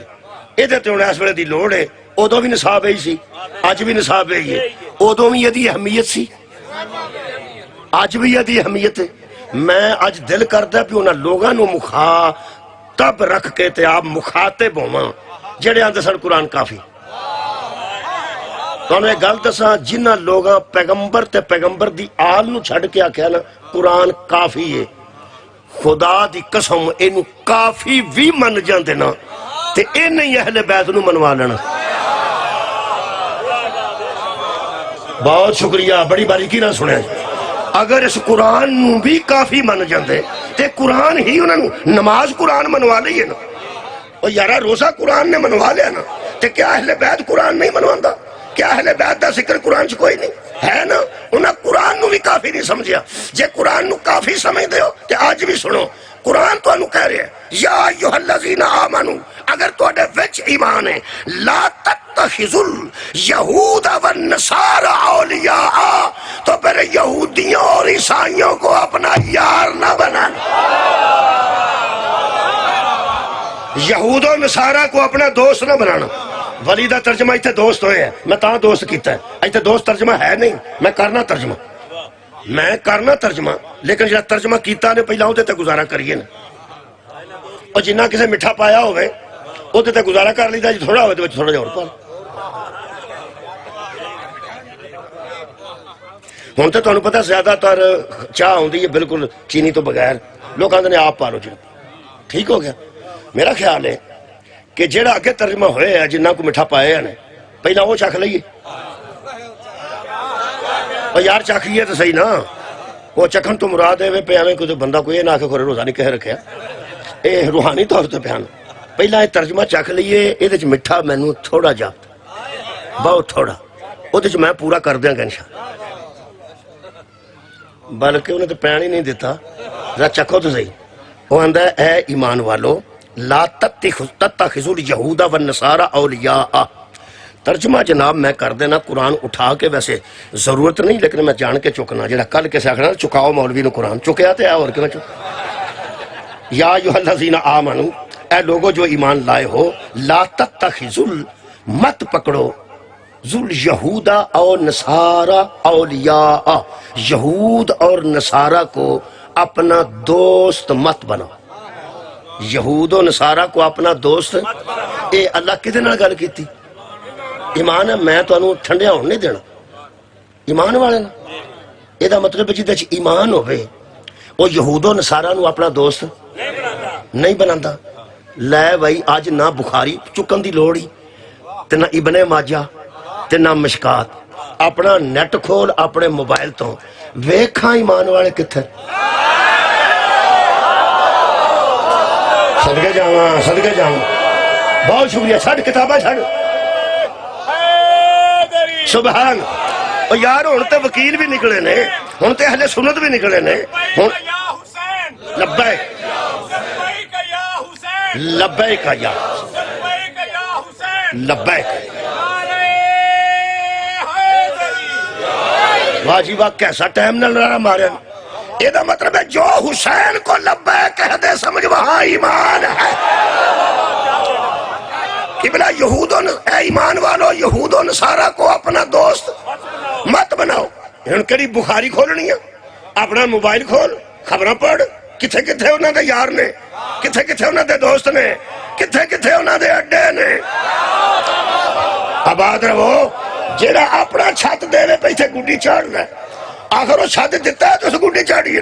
یہ تو ہوں اس ویلے دی لوڑ ہے. ادو بھی نصاب یہی سی, اج بھی نصاب یہی ہے. ادو بھی یہ اہمیت سی, اج بھی یہ اہمیت ہے. میں اج دل کردا بھی انہاں لوگاں نو مخاطب رکھ کے تے آپ مخاطب ہوواں جڑے آندے سن قرآن کافی. تانوں ایک گل دساں, جنہاں لوگاں پیغمبر تے پیغمبر دی آل نو چھڈ کے آکھیا نا قرآن کافی ہے, خدا دی قسم اینو کافی بھی من جاندے نا تے اے نہیں اہل بیت نو منوا لینا. بہت شکریہ, بڑی باریکی نہ سنیا. اگر اس قرآن نو بھی کافی من جاندے تے قرآن ہی انہاں نو نماز قرآن منوا لئیے نا. اور یارا روزہ قرآن نے منوا لیا نا, تے کیا اہل بیت قرآن نہیں منواندا؟ کیا اہل بیت دا ذکر قرآن چ کوئی نہیں ہے نا؟ انہاں قرآن نو بھی کافی نہیں سمجھیا. جے قرآن نو کافی سمجھ دے ہو تے آج بھی سنو, قرآن تو انہوں کہہ رہے ہیں یا ایھا الذین آمنوا, اگر تواڈے وچ ایمان ہے, لا تتخذوا الیہود والنصارى اولیاء, تو پھر یہودیوں اور عیسائیوں کو اپنا یار نہ بنانا. یہود و نصارہ کو اپنا دوست نہ بنانا. ولی دا ترجمہ ایتھے دوست ہوئے ہے, میں تاں دوست کیتا ہے. ایتھے دوست ترجمہ ہے نہیں, میں کرنا ترجمہ, لیکن جہاں ترجمہ کیتا نے پہلا ہوتے تے گزارا کریے نا. اور جنہ کسے مٹھا پایا ہوئے ہوتے تے گزارا کر لیتا, جی تھوڑا ہوئے تو تھوڑا جہاں اور پا. ہوں تو تمہیں پتا زیادہ تر چاہ ہوندی ہے بالکل چینی تو بغیر, لوگ آندے نے آپ پا لو جی. ٹھیک ہو گیا. میرا خیال ہے کہ جیڑا اگے ترجمہ ہوئے ہے جنہ کو مٹھا پائے ہیں پہلا وہ چکھ لئیے. اور یار چکھئیے تو صحیح نا, وہ چکھن تو مراد ہے پہ ہمیں کوئی بندہ کوئی نہ کہ روزہ نہیں کہہ رکھیا, اے روحانی طور تے پیان. پہلا یہ ترجمہ چکھ لئیے, یہ مٹھا مینوں تھوڑا جا, بہت تھوڑا, وہ میں پورا کر دیاں گا انشاءاللہ. بلکہ انہیں تو پیان ہی نہیں دیتا, ذرا چکھو تو صحیح. وہ آندہ ہے اے ایمان والو لا تتخذوا الیہود والنصارى اولیاء. ترجمہ جناب میں کر دینا قرآن اٹھا کے, ویسے ضرورت نہیں لیکن میں جان کے چکنا, جڑا کل کسے آکھنا چکاؤ مولوی نو قرآن, چکیا تے ہے اور کیوں چک. یا ایھا الذین آمنوا, اے لوگو جو ایمان لائے ہو, لا تتخذوا, مت پکڑو, ذل یہود اور نصارى اولیاء, یہود اور نصارہ کو اپنا دوست مت بناؤ. یہود و نصارہ کو اپنا دوست, اے اللہ کدے نال گل کیتی؟ ایمان ہے میں تو انہوں ٹھنڈیا ہون نہیں دینا, ایمان والے نا. یہ دا مطلب جیدے چھ ایمان ہوئے وہ یہود و نصارہ نو اپنا دوست نہیں بناندا. لے بھائی آج نہ بخاری چکن دی لوڑی تے نہ ابن ماجہ تے نہ مشکات, اپنا نیٹ کھول اپنے موبائل تو ویکھاں ایمان والے کتھے. صدقے جاواں, بہت شکریہ. چھڑ کتابہ چھڑ, سبحان. اور یار ہن تے وکیل بھی نکلے نے, ہن تے اہل سنت بھی نکلے نے. لبیک لبیک یا لبیک. واہ جی واہ, کیسا ٹائم نہ لڑا مارے. یہ دا مطلب ہے جو حسین کو لبیک کہہ دے سمجھ وہاں ایمان ہے. قبلہ یہود اے ایمان والو, یہود و نصارہ کو اپنا دوست مت بناؤ. ان کڑی بخاری کھولنی ہے, اپنا موبائل کھول, خبریں پڑھ, کتھے کتھے انہاں دے یار نے, کتھے کتھے انہاں دے دوست نے, کتھے کتھے انہاں دے اڈے نے. آباد رہو. جیڑا اپنا چھت دے وے پیچھے گڈی چاڑنا ہے, آخر وہ چھت دیتا ہے تو اس گڈی چاڑیے.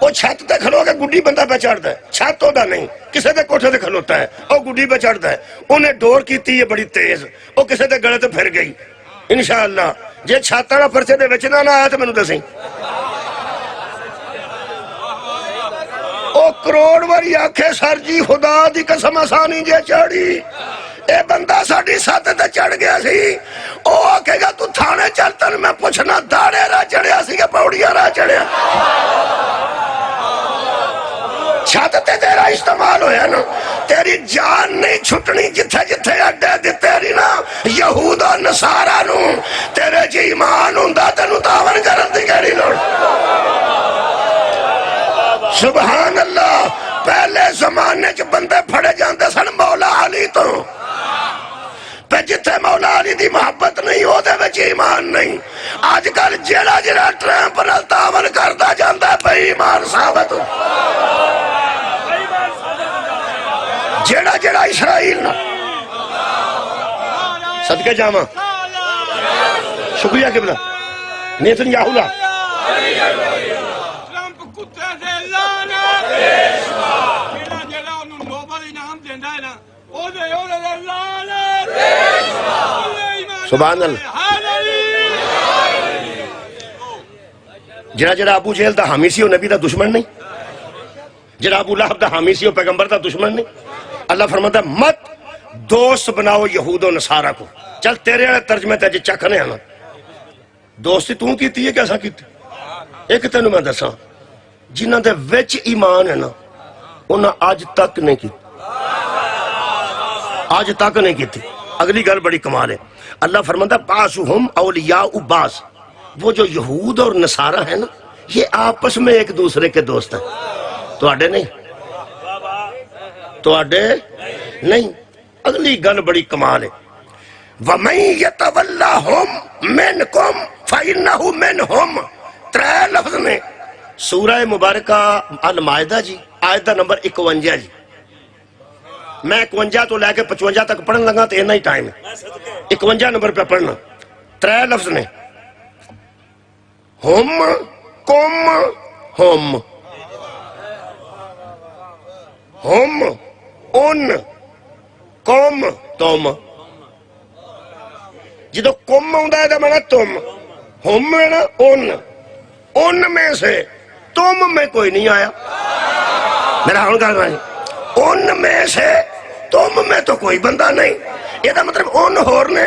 وہ چھت تے کھلو کے گڈی بندہ پہ چڑھتا ہے, چھت ہوتا نہیں, کسے دے کوٹھے تے کھلوتا ہے, وہ گڈی پہ چڑھتا ہے. انہیں ڈور کیتی ہے بڑی تیز, وہ کسے دے گلے تے پھر گئی. انشاءاللہ جے چھاتا نہ پرچے دے وچ نہ آیا تو مینوں دسیں. او کروڑ واری آکھے سر جی خدا دی قسم آسانی جے چڑھی, اے بندہ ساڑی ساتھ تے چڑھ گیا سی. او آکھے گا تو تھانے چلتن, میں پوچھنا داڑے راہ چڑھیا سی کہ پوڑیاں راہ چڑھیا. چھت تے تیرا استعمال ہویا نا، تیری جان نہیں چھٹنی جتھے جتھے اڈے دیتے رہی نا یہود و نصارا نو، تیرے جی ایمان ہوندا تینوں تاون کرن دی کیڑی لوڑ۔ سبحان اللہ، پہلے زمانے چ بندے پھڑے جاندے سن مولا علی تو، پہ جتھے مولا علی دی محبت نہیں ہو دے وچ ایمان نہیں۔ آج کل جیڑا جیڑا ٹرمپ نال تاون کردا جاندا ہے بھئی ایمان ثابت ہو، جیڑا جیڑا اسرائیل نہ صدقے جاواں شکریہ قبلہ نیتن یاہو لا سبحان اللہ۔ جڑا جڑا ابو جہل دا حامی سی وہ نبی دا دشمن نہیں، جڑا ابو لہب دا حامی سی وہ پیغمبر دا دشمن نہیں۔ اللہ فرماتا ہے مت دوست بناؤ یہود و نصارہ کو۔ چل تیرے والے ترجمے تے چکھنے آنا دوستی تو کیتی ہے کیسا کیتی؟ ایک تینوں میں دساں جنہاں دے وچ ایمان ہے نا انہاں آج تک نہیں کی، آج تک نہیں کی تھی۔ اگلی گل بڑی کمال ہے، اللہ فرماتا بعضهم اولیاء بعض، وہ جو یہود اور نصارہ ہیں نا یہ آپس میں ایک دوسرے کے دوست ہیں، تو آڈے نہیں، تو آڈے نہیں۔ اگلی گل بڑی کمال ہے، وَمَن يَتَوَلَّهُمْ مِنْكُمْ فَإِنَّهُ مِنْهُمْ، ترے لفظ میں سورہ مبارکہ المائدہ جی آیت نمبر 51 جی، میں 51 تو لے کے 55 تک پڑھن لگا تو اتنا ہی ٹائم ہے، 51 نمبر پہ پڑھنا۔ ترے لفظ نے ہم کم ہم، ہم ان کم تم، جدو کم آندا ہے تو مانا تم، ہم ہے نا ان میں سے تم میں کوئی نہیں آیا، میرا ہون کر رہا ہے ان میں سے تم میں تو کوئی بندہ نہیں، یہ دا مطلب ان ہور نے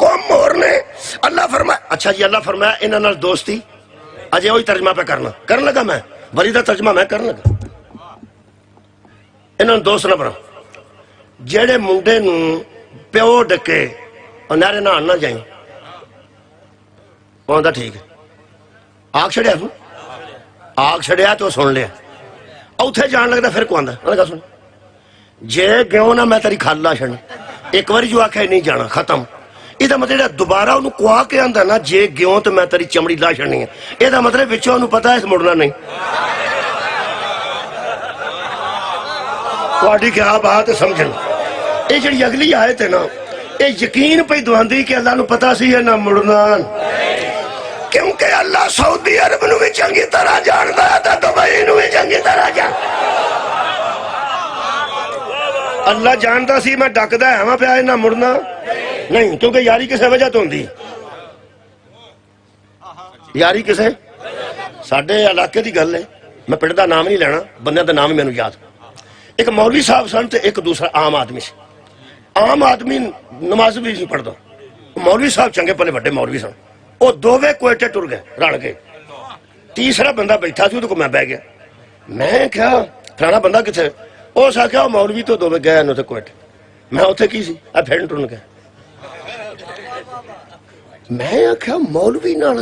کم ہور نے۔ اللہ فرمایا اچھا جی، اللہ فرمایا انہاں نال دوستی، اجے وہی ترجمہ پہ کرن لگا میں وری دا ترجمہ میں کرن لگا، انہاں دوست نہ بنا۔ جیڑے منڈے نو پیو ڈکے اور نہرے نہان نہ جائیں وہ آندا ٹھیک ہے، آگ چھڑیا تو آگ چھڑیا تو سن لیا، اوتھے جان لگتا پھر کو آندا لگا سن جے گیوں نہ میں تیری کھالا چھڑ ایک باری جو آکھے نہیں جانا ختم، یہ مطلب دوبارہ انہوں کوا کے آندا نا جے گیوں تو میں تیری چمڑی لا چھڑنی ہے، یہ مطلب وچوں انہوں پتا ہے مڑنا نہیں۔ تواڈی کیا بات سمجھن، یہ جڑی اگلی آیت ہے نا یہ یقین پہ دواندی کہ اللہ نو پتا سی ہے نہ مڑنا، کیونکہ اللہ سعودی عرب نو بھی چنگی طرح جاندا ہے تے دبئی نو بھی چنگی طرح جاندا، اللہ جاندا سی میں ڈکدا ہے ہاں پیا نہ مڑنا نہیں، کیونکہ یاری کسے وجہ تو ہوندی، یاری کسے ساڈے علاقے دی گل ہے، میں پنڈ دا نام نہیں لینا، بندے دا نام مینوں یاد۔ ایک مولوی صاحب سن تے ایک دوسرا عام آدمی سی، عام آدمی نماز بھی نہیں پڑھتا، مولوی صاحب چنگے پلے بڑے مولوی سن، وہ دووے کوئٹے ٹر گئے رل گئے، تیسرا بندہ بیٹھا سی تو میں بہ گیا، میں کیا فلانا بندہ کتنے، اس آخیا وہ مولوی تو دووے گئے تے کوئٹے، میں اتنے کی سی پھر ٹرن گیا، میں آخیا مولوی نال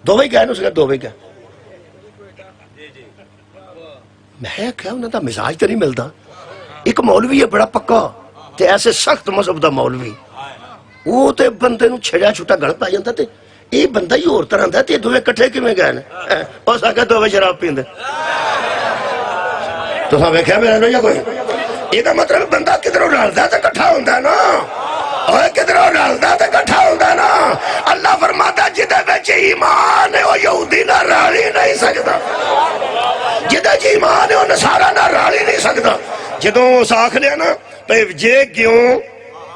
دووے گئے دووے گئے، میں آخیا انہوں دا مزاج تو نہیں ملتا، ایک مولوی ہے بڑا پکا تے ایسے سخت مذہب دا مولوی، وہ تے بندے نو چھڑیا چھوٹا گل پا جاتا تے یہ بندہ ہی اور طرح دا تے دووے کٹھے کیویں گئے نے، اس آخیا دووے شراب پیندے، تو سا ویکھیا میرا یا کوئی، یہ مطلب بندہ کدھروں رلدا تے کٹھا ہوندا نا، اوے کدھروں رلدا تے کٹھا ہوندا نا۔ اللہ فرماتا جدے وچ ایمان ہے وہ یہودی نہ رلی نہیں سکدا، جدے وچ ایمان ہے وہ نصارا نہ رلی نہیں سکدا۔ جدوں اس آکھ لیا نا جے کیوں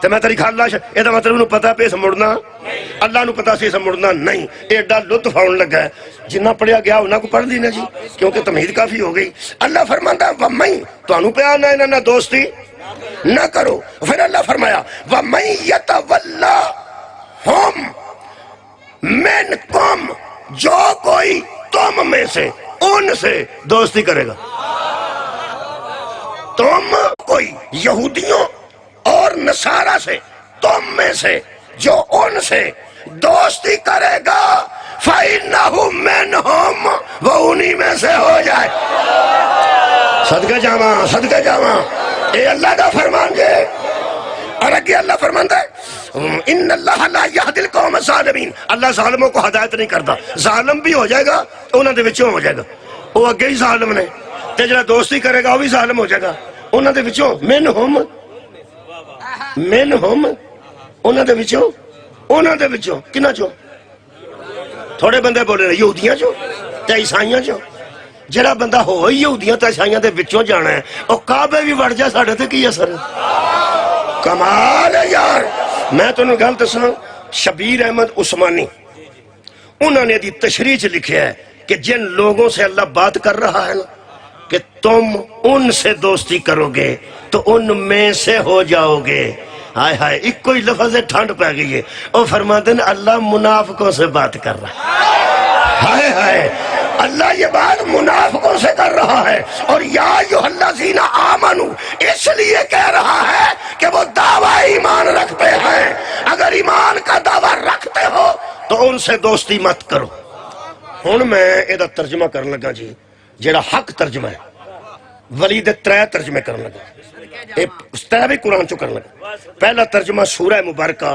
تے میں تیری کھالا یہ مطلب انہوں پتا پہ اس مڑنا، اللہ نو پتا سی اس مڑنا نہیں، ایڈا لطف آن لگا ہے، جنہ پڑھیا گیا انہوں کو پڑھ لینا جی کیونکہ تمہید کافی ہو گئی۔ اللہ فرماتا وَمَن تو انہوں پہ آنا انہوں دوستی نہ کرو، پھر اللہ فرمایا وَمَن يَتَوَلَّهُمْ مِنْكُمْ جو کوئی تم میں سے ان سے دوستی کرے گا، تم کوئی یہودیوں اور نصارہ سے تم میں سے جو ان سے دوستی کرے گا فَإِنَّهُ مِنْهُمْ وہ انہی میں سے ہو جائے. صدقہ جاواں اے اللہ دا فرمان جے. اور اگے اللہ فرماندا ہے ان اللہ لا یہدی القوم الظالمین. اللہ ظالموں کو ہدایت نہیں کرتا. ظالم بھی ہو جائے گا انہاں دے وچوں ہو جائے گا. وہ اگے ہی ظالم نے تے جڑا دوستی کرے گا وہ بھی ظالم ہو جائے گا. انہاں دے وچوں منہم انہاں دے وچوں کنہاں چوں تھوڑے بندے بولے رہے یہودیاں چوں تے عیسائیاں چوں. جڑا بندہ ہو یہودیاں تے عیسائیاں دے وچوں جانا ہے او کعبے بھی وڑ جا ساڈے تے کی اثر ہے. کمال ہے یار. میں تمہیں گل دساں شبیر احمد عثمانی انہوں نے دی تشریح چ لکھیا ہے کہ جن لوگوں سے اللہ بات کر رہا ہے نا کہ تم ان سے دوستی کرو گے تو ان میں سے ہو جاؤ گے. ہائے ہائے ایک کوئی لفظ ہے ٹھنڈ پہ گئی ہے. وہ فرماتے ہیں اللہ منافقوں سے بات کر رہا ہے. ہائے ہائے اللہ یہ بات منافقوں سے کر رہا ہے. اور یا ایھا الذین آمنو اس لیے کہہ رہا ہے کہ وہ دعویٰ ایمان رکھتے ہیں. اگر ایمان کا دعویٰ رکھتے ہو تو ان سے دوستی مت کرو. ہن میں یہ ترجمہ کرنے لگا جی جڑا حق ترجمہ ہے. ولید ترے ترجمے کرنے لگا. ترے بھی قرآن چو کرنے لگا. پہلا ترجمہ سورہ مبارکہ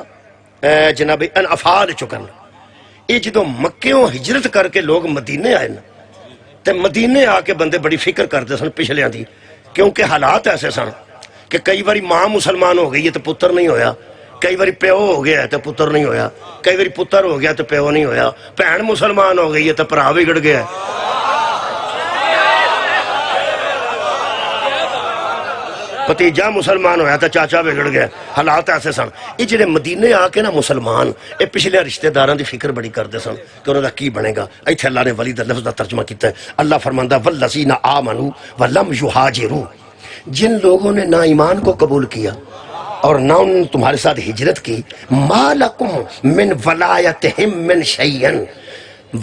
جناب انفال چو کرنے لگا. یہ جدو مکیوں ہجرت کر کے لوگ مدینے آئے نا تے مدینے آ کے بندے بڑی فکر کرتے سن پچھلیاں دی. کیونکہ حالات ایسے سن کہ کئی باری ماں مسلمان ہو گئی ہے تو پتر نہیں ہویا. کئی باری پیو ہو گیا ہے تو پتر نہیں ہویا. کئی باری پتر ہو گیا تو پیو نہیں ہویا. بہن مسلمان ہو گئی ہے تو بھرا بگڑ گیا ہے. بھتیجا مسلمان ہویا تو چاچا بگڑ گیا. حالات ایسے سن. یہ جڑے مدینے آ کے نا مسلمان یہ پچھلے رشتہ داراں دی فکر بڑی کرتے سن کہ انہوں دا کی بنے گا. ایتھے اللہ نے ولی دا لفظ دا ترجمہ کیتا ہے. اللہ فرماندا والذین آمنوا ولم یہاجروا. جن لوگوں نے نہ ایمان کو قبول کیا اور نہ انہوں نے تمہارے ساتھ ہجرت کی ما لکم من ولایتہم من شیئن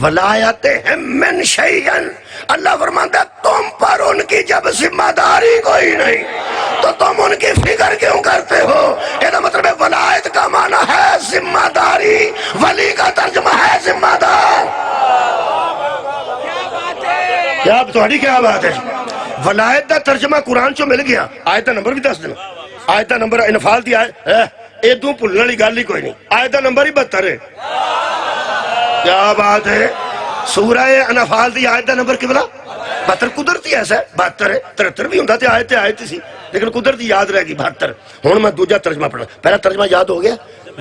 ولایتہم من شیئن. اللہ فرماتا ہے تم پر ان کی جب ذمہ داری کوئی نہیں تو تم ان کی فکر کیوں کرتے ہو. یہ مطلب ہے ولایت کا معنی ہے ذمہ داری. ولی کا ترجمہ ہے ذمہ دار. کیا بات ہے. ولایت کا ترجمہ قرآن چو مل گیا. آیت نمبر بھی دس دینا. آیت نمبر انفال دی آیت ادو بھولنے والی گل ہی کوئی نہیں. آیت نمبر ہی 72 ہے. کیا بات ہے. سورہ انفال دی آیت نمبر کی بلا 72 قدرتی ایسا ہے. 72 ہے. 73 بھی ہوندہ تھے آیت سی لیکن قدرتی یاد رہے گی 72. ہوں میں دوجہ ترجمہ پڑھا. پہلا ترجمہ یاد ہو گیا.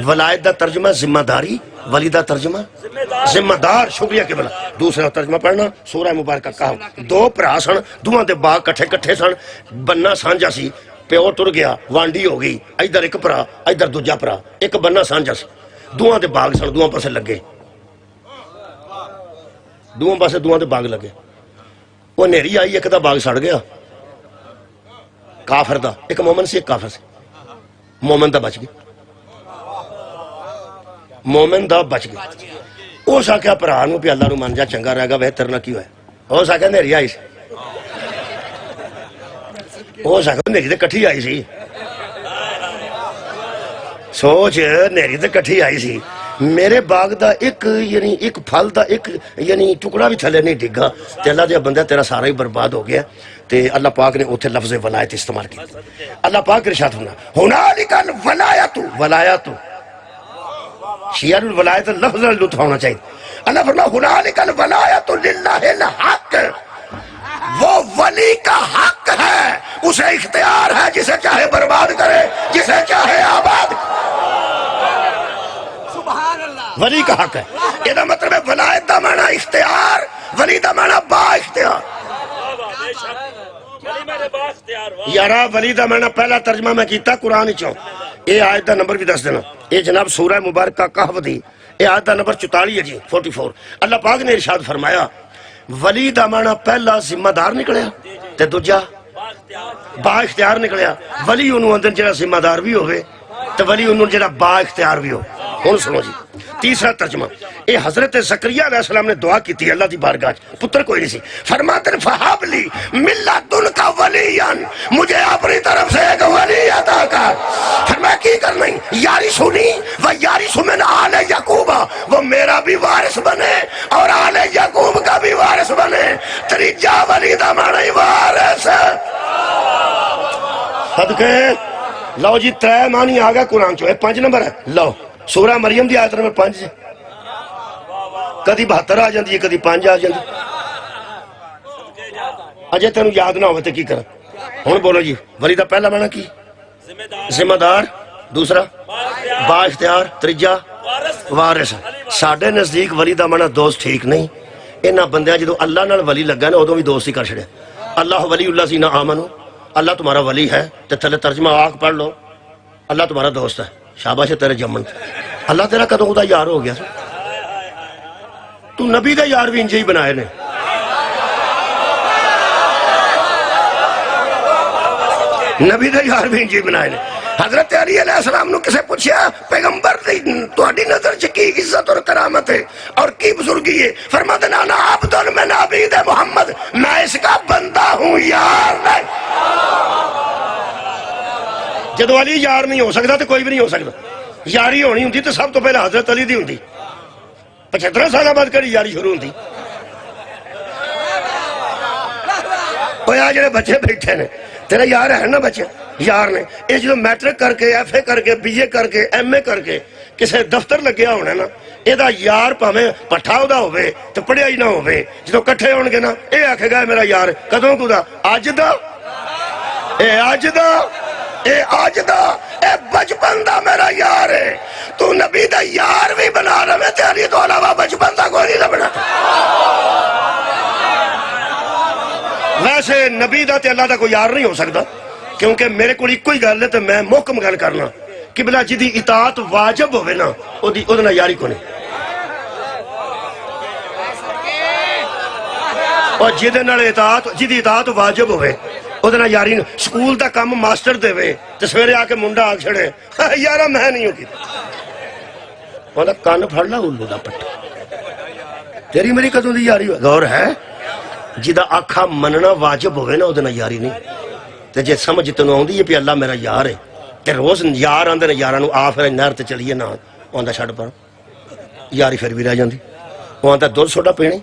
ولایت دا ترجمہ ذمہ داری. ولی دا ترجمہ ذمہ دار. شکریہ کے بلا. دوسرا ترجمہ پڑھنا سورہ مبارکہ کہا. دو بھرا سن دوہاں دے باغ کٹھے سن. بننا سانجا سی. پیو ٹر گیا وانڈی ہو گئی. ادھر ایک بھرا ادھر دوجا بھرا. ایک بننا سانجا سی. دوہاں دے باغ سن. دوہاں پاسے لگے. دوہاں پاسے دوہاں دے باغ لگے. وہ نیری آئی ایک دا باغ سڑ گیا کافر دا. ایک مومن سی ایک کافر سی. مومن دا بچ گیا. مومن دا بچ گیا. ہو سکیا بھرا نو بھی اللہ نو من جا چنگا رہے گا وہ تیرنا کی ہوئے. ہو سکیا نیری آئی سی. ہو سکیا نیری تے کٹھی آئی سی. سوچ نیری تے کٹھی آئی سی. میرے باغ دا ایک یعنی ایک پھل دا ایک یعنی ٹکڑا بھی تھلے نہیں ڈگا تے اللہ دیا بندہ تیرا سارا ہی برباد ہو گیا. تے اللہ پاک نے اتھے لفظ ولایت استعمال کی. اللہ پاک ارشاد ہونا ہنالک الولایت. ولایت شیعہ الولایت لفظ لطف ہونا چاہیے. اللہ فرما ہنالک الولایت للہ الحق. وہ ولی کا حق ہے. اسے اختیار ہے جسے چاہے برباد کرے جسے چاہے آباد کرے. ولی کا حق ہے. یہ مطلب ہے ولایت دا معنی اختیار. ولی دا معنی با اختیار. یارا ولی دا معنی پہلا ترجمہ میں کیتا قرآن چوں. یہ آیت دا نمبر بھی دس دینا. یہ جناب سورہ مبارکہ کہف دی یہ آیت دا نمبر 44 ہے جی 44. اللہ پاک نے ارشاد فرمایا ولی دا معنی پہلا ذمہ دار نکلیا تے دوجا با اختیار نکلیا. ولی انہوں اندر جڑا ذمہ دار بھی ہوئے تے ولی انہوں جڑا با اختیار بھی ہو. ہوں سنو جی تیسرا ترجمہ یہ حضرت زکریا علیہ السلام نے دعا کی تھی اللہ دی بارگاہ پتر کوئی نہیں سی، فرماتے ہیں فہب لی من لدنک ولیا، مجھے اپنی طرف سے ایک ولی عطا کر۔ فرمایا کی کرنا ہے؟ یاری سنی و یاری سمن آل یعقوب، وہ میرا بھی وارث بنے اور آل یعقوب کا بھی وارث بنے۔ تریجا ولی دا معنی وارث۔ صدقے لو جی ترے معنی آگا قرآن چو، 5 نمبر ہے لو سورہ مریم دی آیت نمبر 5 سے کدی 72 آ جاندی ہے، کدی 5 آ جاندی۔ اجے تینوں یاد نہ ہوئے تے کی کر؟ ہن بولو جی ولی دا پہلا معنی کی؟ ذمہ دار، دوسرا با اختیار، تیجا وارث۔ ساڈے نزدیک ولی دا معنی دوست ٹھیک نہیں، انہاں بندیاں جدوں اللہ نال ولی لگا نا ادوں بھی دوست ہی کر چھڑیا۔ اللہ ولی اللہ زین آمنو، اللہ تمہارا ولی ہے، تے تھلے ترجمہ آگ پڑھ لو اللہ تمہارا دوست ہے، شاباش ہے تیرے جمن۔ اللہ تیرا کدوں دا یار ہو گیا؟ تو نبی دا یار بھی انجے ہی بنائے نے۔ نبی دا یار بھی انجے ہی بنائے نے۔ حضرت علی علیہ السلام نے کسے پوچھا پیغمبر تہاڈی نظر چ کی عزت اور کرامت ہے اور کی بزرگی ہے؟ فرماتے ہیں انا عبد من عبید محمد، میں اس کا بندہ ہوں، یار نہیں۔ جدو علی یار نہیں ہو سکتا تو کوئی بھی نہیں ہو سکتا۔ یاری ہونی ہوندی تو سب تو پہلے حضرت علی دی ہوندی، 75 سال بعد کری یاری شروع ہوندی۔ اوے آ جڑے بچے بیٹھے نے تیرا یار ہے نا، بچے یار نے، یہ جو میٹرک کر کے ایف اے کر کے بی اے کر کے ایم اے کر کے کسے دفتر لگیا ہونا نا، یہ یار پاویں پٹھا دا ہوئے تو پڑھیا ہی نہ ہوئے، جدو کٹھے ہون گے نا یہ آکھے گا میرا یار کدوں کو دا؟ اج دا، اے اج دا، اے اج دا، اے بچپن دا میرا یار ہے۔ تو نبی دا یار بھی بنا رہے تے علی تو علاوہ بچپن دا کوئی نہیں لبنا۔ ویسے نبی دا تے اللہ دا کوئی یار نہیں ہو سکتا، کیونکہ میرے کو ایک ہی گل ہے تو میں محکم گل کرنا کہ بلا جدی اطاعت واجب ہوئے نا او دے یاری کو نہیں، اور جدی اطاعت واجب ہوئے او دے یاری نہیں۔ سکول دا کام ماسٹر دے وے تو سویرے آ کے منڈا آ چھڑے یارا میں نہیں ہوں کی، وہ کان پھڑ لا الو دا پٹا، تیری میری کدوں دی یاری غور ہے؟ جدا آکھا مننا واجب ہوئے نا او دے یاری نہیں۔ تے جے سمجھ تنوں آندی ہے پی اللہ میرا یار ہے تے روز یار آندے نے یاراں نوں آ پھر نہر تے چلیے نا آندا چھڈ پر یاری پھر بھی رہ جاندی، او آندا دودھ سوڈا پینے،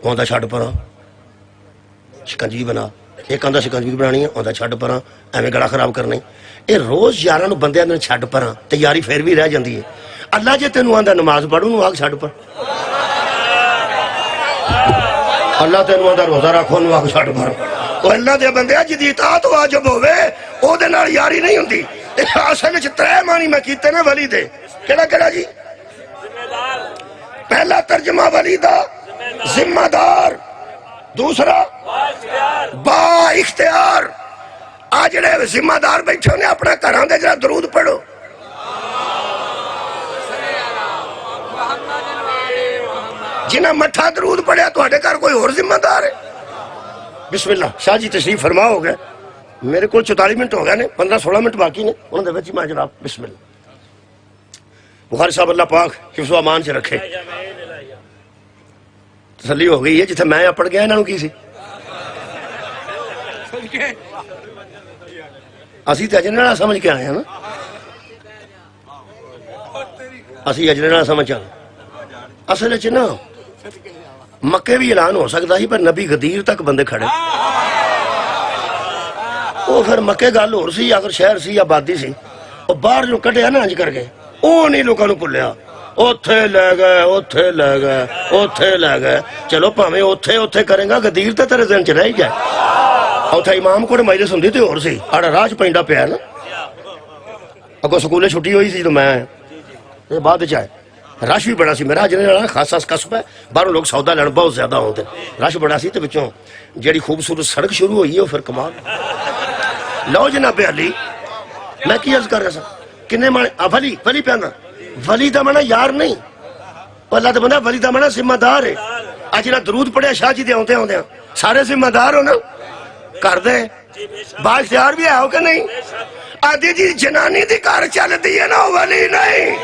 او آندا چھڈ پر شکنجی بنا، ایک آندا شکنجی بنانی ہے، آندا چھڈ پر ایویں گلا خراب کرنا۔ اے روز یاراں نوں بندیاں نے چھڈ پر تے یاری پھر بھی رہ جاندی ہے۔ اللہ جے تینوں آندا نماز پڑھو نوں آگ چھڈ پر، اللہ تینوں آندا روزہ رکھو نوں آگ چھڈ پر۔ وہ اللہ دے بندے جدی اطاعت واجب ہوئے او دے نال یاری نہیں ہوندی۔ اصل وچ 3 معنی میں کیتے نا ولی دے، کیڑا کیڑا جی؟ پہلا ترجمہ ولی دا ذمہ دار، دوسرا با اختیار۔ آ جڑے ذمہ دار بیٹھے نے اپنا گھراں دے جڑا درود پڑھو، جنہاں مٹھا درود پڑھیا تواڈے گھر کوئی اور ذمہ دار ہے؟ بسم اللہ شاہ جی تشریف فرما ہو گئے، میرے کو 44 منٹ ہو گئے نے، 15-16 منٹ باقی نے، انہوں نے بچی میں جناب بسم اللہ۔ بخاری صاحب اللہ پاک حفظ و امان سے رکھے، تسلی ہو گئی ہے جتھے میں اپڑ گیا انہوں کی سی اسی تے اجنے نہ سمجھ کے آئے ہیں نا، اسی اجنے نہ سمجھ آئے اصل چ نا مکے بھی اعلان ہو سکتا ہی پر نبی غدیر تک بندے کھڑے، وہ پھر مکے گل ہو سی، اگر شہر سی آبادی سی، وہ باہر جو کٹیا نا انج کر کے وہ نہیں لوگوں نے بھولیا، اوتھے لے گئے اوتھے لے گئے اوتھے لے گئے، چلو پاویں اوتھے اوتھے کریں گا غدیر تے تیرے ذہن چ رہ گیا۔ اوتھے امام کوڑ مجلس ہوندی تے ہور سی، آڑا راج پینڈا پیا نا، اگوں سکولے چھٹی ہوئی سی تو میں بعد وچ آئے، رش بھی بڑا سی، میرا جنہیں خاصا قصبہ ہے، باہروں لوگ سودا لین بہت زیادہ ہوتے ہیں، رش بڑا سی، تے وچوں جیڑی خوبصورت سڑک شروع ہوئی ہے وہ پھر کمال۔ لو جناب علی میں کی عرض کر رہا سا کنے مانے ولی ولی پیانا ولی دا مانا یار نہیں، اللہ دا بندہ ولی دا مانا ذمہ دار ہے۔ اج نہ درود پڑھیا شاہ جی دے ہوندے ہوندے سارے ذمہ دار ہو نا، کر دے با اختیار بھی ہے ہو کہ نہیں؟ آدھی جی جنانی دی کار چل دی ہے نا ولی نہیں،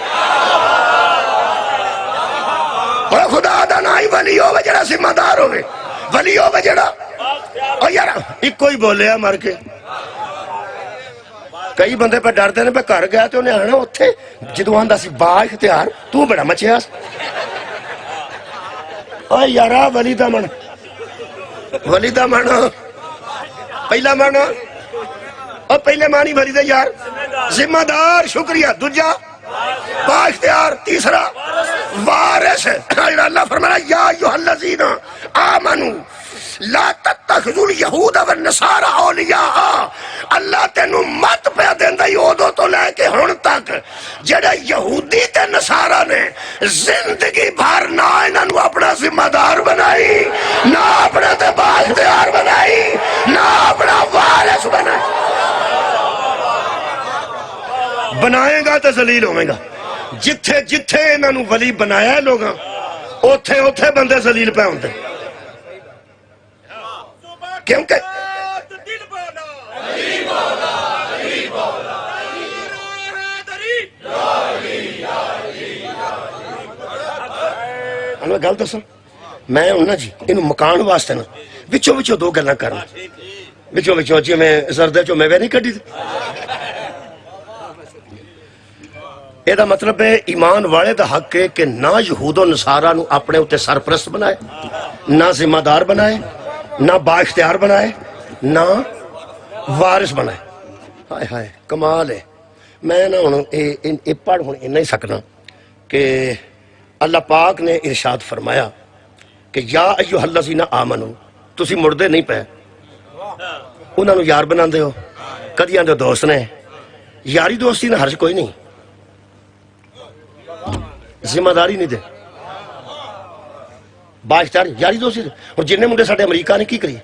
اور خدا دا نا ہی ولی ہوئے جڑا ذمہ دار ہوئے، ولی ہوئے جڑا اور یار ایک کوئی بولے مر کے کئی بندے پہ ڈرتے نے پہ کر گیا تو انہیں آنا اتھے جدو آندہ سی با اختیار تو بڑا مچیا اوہ یارا ولی دا من ولی دا من پہلا من اور پہلے مانی ولی دا یار ذمہ دار شکریہ دوجہ با اختیار تیسرا وارث اللہ فرمایا یا ایھا الذین آمنو لا تتخذوا اليہود والنصارى اولیاء اللہ تینوں مت پہ دیندہ یہودوں تو لے کے ہن تک جڑے یہودی تے نصارہ نے زندگی بھر نہ انہوں اپنا ذمہ دار بنائی نہ اپنا تے با اختیار بنائی نہ اپنا وارث بنائی بنائے گا تو ذلیل ہوئے گا جتھے جتھے انہوں ولی بنایا ہے لوگاں اوتھے اوتھے بندے ذلیل پہ ہوندے کیونکہ انہوں گل دسا میں ہوں نا جی انہوں مکان واسطے نا وچوں وچوں دو گلاں کرنا وچوں وچوں جی میں زردے چوں میں نہیں کٹی تھی یہ دا مطلب ہے ایمان والے دا حق ہے کہ نہ یہود و نصارہ نو اپنے اتے سرپرست بنائے نہ ذمہ دار بنائے نہ با اختیار بنائے نہ وارث بنائے ہائے ہائے کمال ہے میں نہ پڑھ ہوں اتنا ہی سکنا کہ اللہ پاک نے ارشاد فرمایا کہ یا ایھا الذین آمنو تسی مردے نہیں پے انہوں نے یار بنا دے ہو کدی آندے دوست نے یاری دوستی نے حرج کوئی نہیں ذمہ داری نہیں دے با اختیار یاری دوستی دے اور جنہیں منڈے ساڑھے امریکہ نے کی کری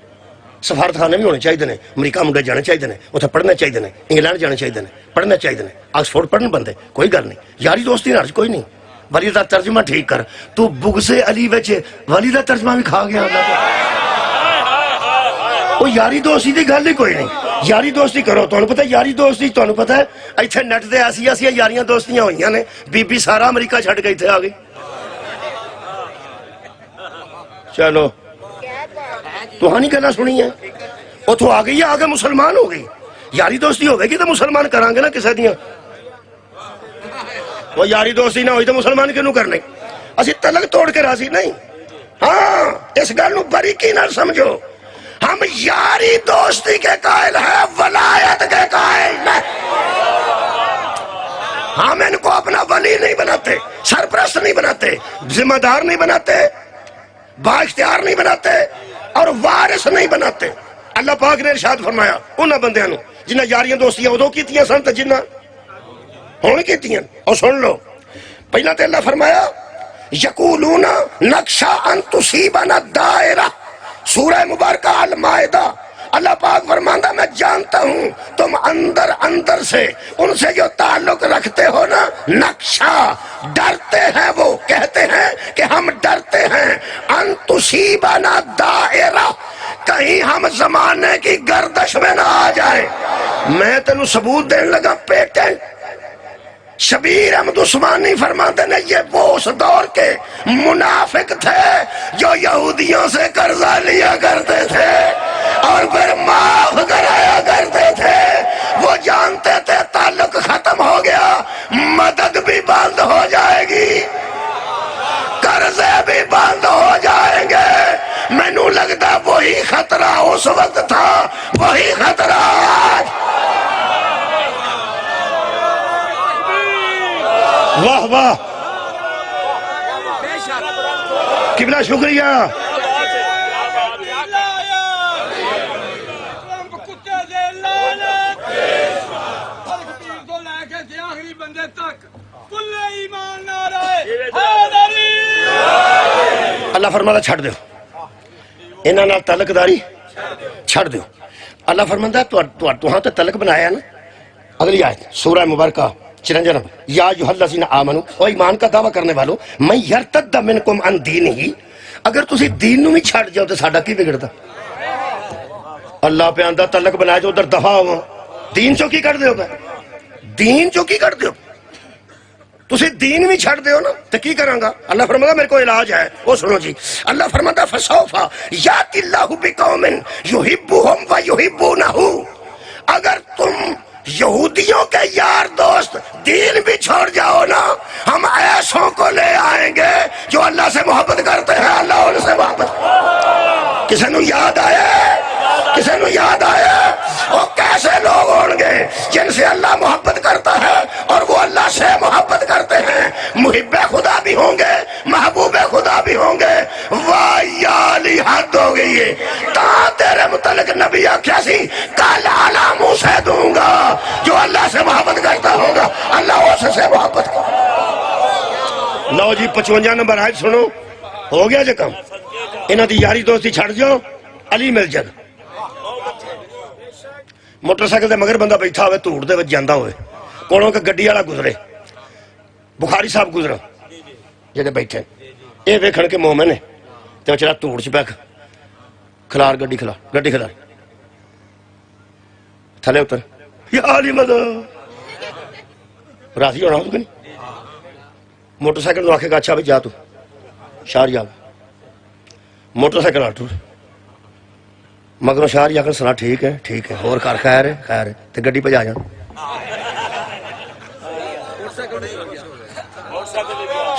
سفارت خانے بھی ہونے چاہیے دنے امریکہ منڈے جانے چاہیے دنے اتھے پڑھنے چاہیے دنے انگلینڈ جانے چاہیے دنے پڑھنے چاہیے دنے آکسفورڈ پڑھنے بندے کوئی گل نہیں یاری دوستی نہ کوئی نہیں ولی دا ترجمہ ٹھیک کر تو بغض علی وچے ولی دا ترجمہ بھی کھا گیا اللہ وہ یاری دوستی دی گل ہی کوئی نہیں یاری دوستی کرو تو پتہ یاری دوستی تو پتہ ہے ایتھے نیٹ دے ایسی ایسی یاریاں دوستیاں ہوئیاں نے بی بی سارا امریکہ چھڑ گئی تھے آگئی چلو تو ہاں نہیں کہنا سنی ہے وہ تو آگئی ہے آگے مسلمان ہو گئی یاری دوستی ہوئے گی تو مسلمان کرانگے نا کسے دیاں وہ یاری دوستی نہ ہوئی تو مسلمان کیوں کرنے اسی تلک توڑ کے راضی نہیں ہاں اس گل نو بری کی نہ سمجھو ہم یاری دوستی کے قائل ہیں ولایت کے قائل نہیں ہم ان کو اپنا ولی نہیں بناتے سرپرست نہیں بناتے ذمہ دار نہیں بناتے با اختیار نہیں بناتے اور وارث نہیں بناتے اللہ پاک نے ارشاد فرمایا انہاں بندیاں نو جنہاں یاریاں دوستیاں ادو کیتیاں سن تے جنہاں ہون کیتیاں اور سن لو پہلا تے اللہ فرمایا یقولون نخشی ان تصیبنا دائرہ سورہ مبارکہ المائدہ اللہ پاک فرماندہ میں جانتا ہوں تم اندر اندر سے ان سے جو تعلق رکھتے ہو نا نقشہ ڈرتے ہیں وہ کہتے ہیں کہ ہم ڈرتے ہیں ان تصیبنا دائرہ کہیں ہم زمانے کی گردش میں نہ آ جائیں میں تینوں ثبوت دینے لگا پیٹنٹ شبیر احمد عثمانی فرماتے ہیں یہ وہ اس دور کے منافق تھے جو یہودیوں سے قرضہ لیا کرتے تھے اور پھر معاف کرایا کرتے تھے وہ جانتے تھے تعلق ختم ہو گیا مدد بھی بند ہو جائے گی قرضے بھی بند ہو جائیں گے میں نو لگتا وہی خطرہ اس وقت تھا وہی خطرہ آج واہ واہ قبلہ شکریہ اللہ فرماتا چھڑ دیو انہاں نال تعلق داری چھڑ دیو اللہ فرماتا تو ہاں تے تعلق بنایا نا اگلی آیت سورہ مبارکہ 54 نمبر یا ایھا الذین آمنو او ایمان کا دعویٰ کرنے والوں من یرتد منکم عن دینہ اگر تسی دین نو بھی چھڑ جاؤ تو ساڈا کی بگڑتا اللہ پہ آندہ تعلق بنایا جو ادھر دفاع ہو دین چو کی کر دیو پہ دین چو کی کر دیو تسی دین بھی چھڑ دیو نا تو کی کروں گا؟ اللہ فرماتا میرے کو علاج ہے، وہ سنو جی، اللہ فرماتا فسوفا یاتی اللہ بقوم یحبہم و یحبونہ، اگر تم یہودیوں کے یار دوست دین بھی چھوڑ جاؤ نا، ہم ایسوں کو لے آئیں گے جو اللہ سے محبت کرتے ہیں، اللہ ان سے محبت کرتے۔ کسی نو یاد آیا؟ کسی نو یاد آیا؟ وہ کیسے لوگ ہوں گے جن سے اللہ محبت کرتا ہے اور وہ اللہ سے محبت کرتے ہیں، محب خدا بھی ہوں گے، محبوب خدا بھی ہوں گے۔ واہ یالی حد ہو گئی ہے، تا تیرے متعلق نبی آکھیا سی کل علام اسے دوں گا جو اللہ سے محبت کرتا ہوگا، اللہ اس سے محبت کرتا۔ لو جی 55 نمبر آیت سنو، ہو گیا جے کم، انہاں دی یاری دوستی چھڑ جاؤ، علی مل جائے۔ موٹر سائیکل دے مگر بندہ بیٹھا ہوئے توڑ دے وچ جاندا ہوئے، کولوں کہ گڈی والا گزرے، بخاری صاحب گزرا جڑے بیٹھے اے ویکھن کے مومن ہے تے بچارا توڑ چ پیا کھلار گڈی کھلار تھلے اتر، یا علی مدد راضی ہونا تو کہ نہیں؟ موٹر سائیکل نو آکھے گا اچھا بھی جا تو شہر جا، موٹر سائیکل آٹو مگروں شہر جا کر سنا ٹھیک ہے اور کر خیر ہے تے گڈی پہ جا جان۔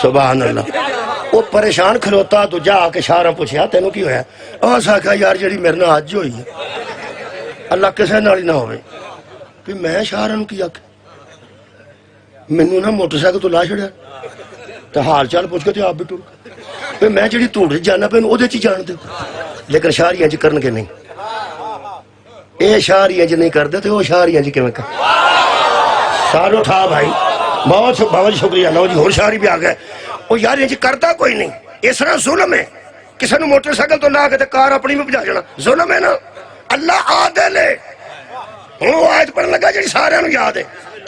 سبحان اللہ، وہ پریشان کھلوتا تو جا کے شہراں پوچھیا تینوں کی ہویا؟ اس آکھیا یار جڑی میرے نال اج ہوئی ہے اللہ کسے نال ہی نہ ہوئے، کہ میں شہراں کی آکھ مینوں نہ موٹر سائیکل تو لا چھڑیا تے حال چال پوچھ کے تے آپ بھی ٹر پہ میں جڑی توڑ جانا پہ اودے چ جان دے، لیکن شہریاں چ کرن کے نہیں، اے شہریاں چ نہیں کردے تے او شہریاں چ کیویں کر؟ سارو تھا بھائی، بہت شکریہ۔ لو جی ہور شہری بھی آ گئے، وہ یار یہ کرتا کوئی نہیں، اس طرح ظلم ہے، کسی نے موٹر سائیکل تو لا کے کار اپنی بھی بجا جانا، ظلم ہے نا۔ اللہ عادل ہے، ہوں وہ آیت پڑھن لگا جی سارے نو یاد ہے،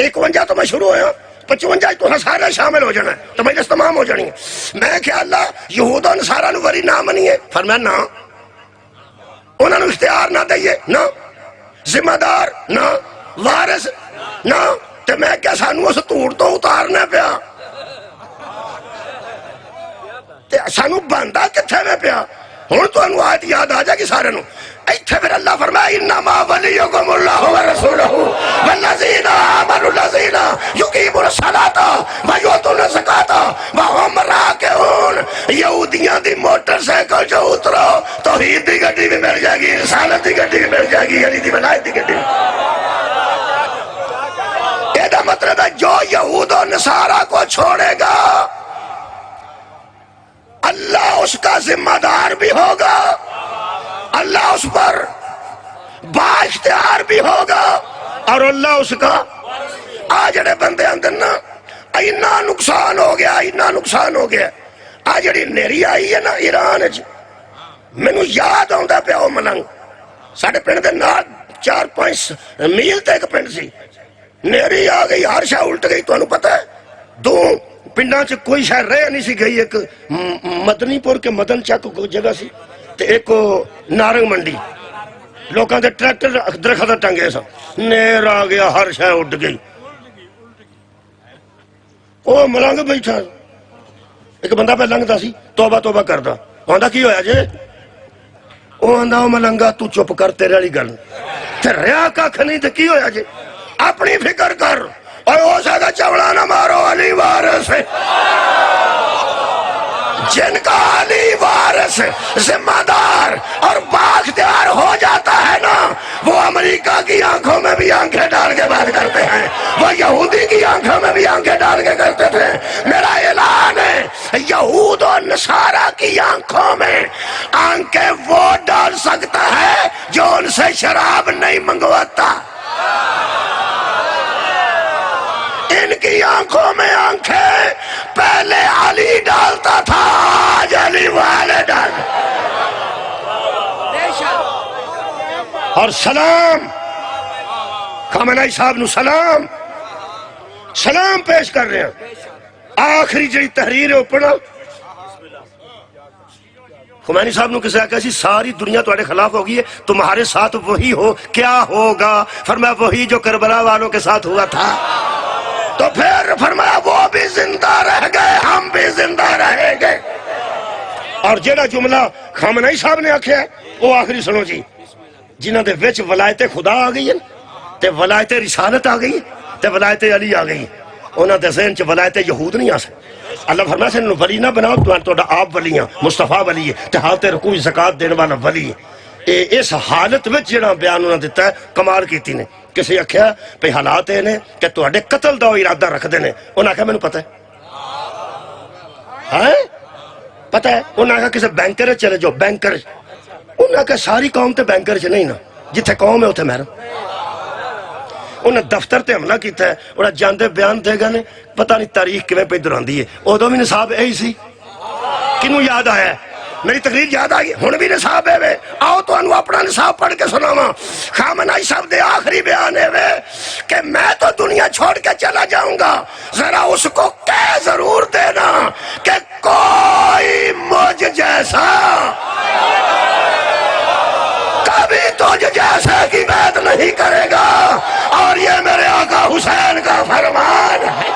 51 تو میں شروع ہویا، 55 تو سارے شامل ہو جانا ہے، تو مجلس تمام ہو جانی ہے۔ میں کہ اللہ یہود و نصارہ نو وری نہ منیے، فرمایا نہ، انہوں نے اختیار نہ دئیے، نہ ذمہ دار، نہ وارث، نہ، تے میں کیا سانو اس توڑ تو اتارنا پیا، تے سانو بندہ کتھے میں پیا؟ ہن تو انو آیت یاد آ جائے گی سارے نو، ایتھے پھر اللہ فرمایا انما ولیکم اللہ ورسولہ والذین آمنوا الذین یقیمون الصلاۃ ویؤتون الزکاۃ وہم راکعون۔ یہودیاں دی موٹر سائیکل جو اترو توحید دی گڈی بھی مل جائے گی، رسالت دی گڈی بھی مل جائے گی، علی دی ولایت دی گڈی۔ یہ مطلب ہے جو یہود و نصارہ کو چھوڑے گا اللہ اس کا ذمہ دار بھی ہوگا، اللہ اس پر با اختیار بھی ہوگا، اور اللہ اس کا آجڑے بندے اندر نا اینا نقصان ہو گیا۔ آجڑی نیری آئی ہے نا ایران جی، میں نو یاد آندا پیا وہ ملنگ ساڑھے پنڈ دے نال 4-5 میل تے ایک پنڈ سی، نیری آ گئی، ہر شاہ الٹ گئی، تو انہوں پتہ ہے دو پنڈاں چ کوئی شاہ رہ نہیں سی گئی، ایک مدنی پور کے مدن چک کو جگہ سی تے ایک نارنگ منڈی، لوکاں دے ٹریکٹر درخت ٹنگے سا، نیر آ گیا، ہر شاہ اٹھ گئی۔ او ملنگ بیٹھا ایک بندہ پہ لنگتا سی، توبہ کردا، آندا کی ہویا جے؟ او آندا او ملنگا تو چپ کر، تیرے والی گل تے ریا ککھ نہیں تے کی ہویا جے؟ اپنی فکر کر، اور ہو سکتا چوڑا نہ مارو، علی وارث ہے، جن کا علی وارث ذمہ دار اور بااختیار ہو جاتا ہے نا، وہ امریکہ کی آنکھوں میں بھی آنکھیں ڈال کے بات کرتے ہیں، وہ یہودی کی آنکھوں میں بھی آنکھیں ڈال کے کرتے تھے۔ میرا اعلان ہے یہود اور نصارہ کی آنکھوں میں آنکھیں وہ ڈال سکتا ہے جو ان سے شراب نہیں منگواتا، ان کی آنکھوں میں آنکھیں پہلے علی ڈالتا تھا، آج علی والے ڈال۔ اور سلام خامنہئی صاحب نو سلام پیش کر رہے ہیں، آخری جڑی تحریر ہے پڑھا خمینی صاحب نو کسے کہا سی ساری دنیا تمہارے خلاف ہوگی ہے، تمہارے ساتھ وہی ہو، کیا ہوگا؟ فرمایا وہی جو کربلا والوں کے ساتھ ہوا تھا۔ تو پھر فرمایا وہ بھی زندہ رہ گئے ہم بھی زندہ رہیں گے. اور جیڑا جملہ خامنہی صاحب نے آکھیا ہے وہ آخری سنو جی. جنہاں دے وچ ولایت خدا آ گئی ہے تے ولایت رسالت آ گئی تے ولایت علی آ گئی. انہاں دے ذہن چ ولایت یہود نہیں آ سکتی. اللہ فرمایا سے ولی نہ بناؤ تہاڈا آپ ولی ہیں مصطفیٰ ولی ہے تے حالت رکوع زکات دین والا ولی ہے. اس حالت وچ جڑا بیان انہاں دیتا ہے کمال کیتی نے. کسی آکھیا بھئی حالات یہ نے کہ تہاڈے قتل دا ارادہ رکھدے نے. انہاں آکھیا مینوں پتہ ہے پتہ ہے. انہاں آکھیا کسی بینکر چلے جاؤ بینکر. انہاں آکھیا ساری قوم تے بینکر چ نہیں نا جتھے قوم ہے اتھے میں انہیں دفتر تے حملہ کیتا ہے. انہیں جاندے بیان دے گا نے پتہ نہیں تاریخ کیویں پہ ادھر آندی ہے. ادو بھی نصاب یہی سی. کنوں یاد آیا ہے؟ میری تقریر یاد آ گئی. ہن بھی نصاب ہے وے. آؤ تانوں اپنا نصاب پڑھ کے سناواں. خامنہی صاحب دے آخری بیان ہے وے کہ میں تو دنیا چھوڑ کے چلا جاؤں گا ذرا اس کو کہہ ضرور دینا کہ کوئی مجھ جیسا کبھی تجھ جیسے کی بیعت نہیں کرے گا. اور یہ میرے آقا حسین کا فرمان ہے.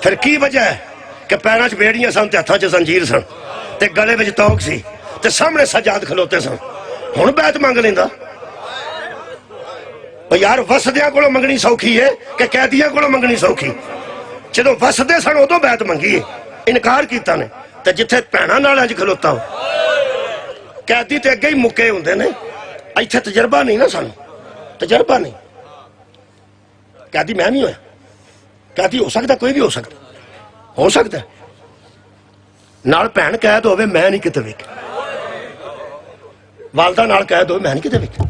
پھر کی وجہ ہے کہ پیراں چ بیڑیاں سن تے ہتھاں چ زنجیر سن تے گلے وچ توق سی تے سامنے سجاد کھلوتے سن. ہن بیعت منگ لیندا. او یار وسدیاں کولوں منگنی سوکھی ہے کہ قیدیاں کولوں منگنی سوکھی. جدوں وسدے سن ادوں بیعت منگی ہے. انکار کیتا نے تے جتھے بھیناں نال اج کھلوتا ہو قیدی تے اگے ہی مکے ہوندے نے. ایتھے تجربہ نہیں نا سانوں. تجربہ نہیں. قیدی میں نہیں ہویا. قیدی ہو سکتا کوئی بھی ہو سکتا ہے. نال بھین قید ہوئے میں نہیں کتے ویکھیا. والدہ نال قید ہوئے میں نہیں کتے ویکھیا.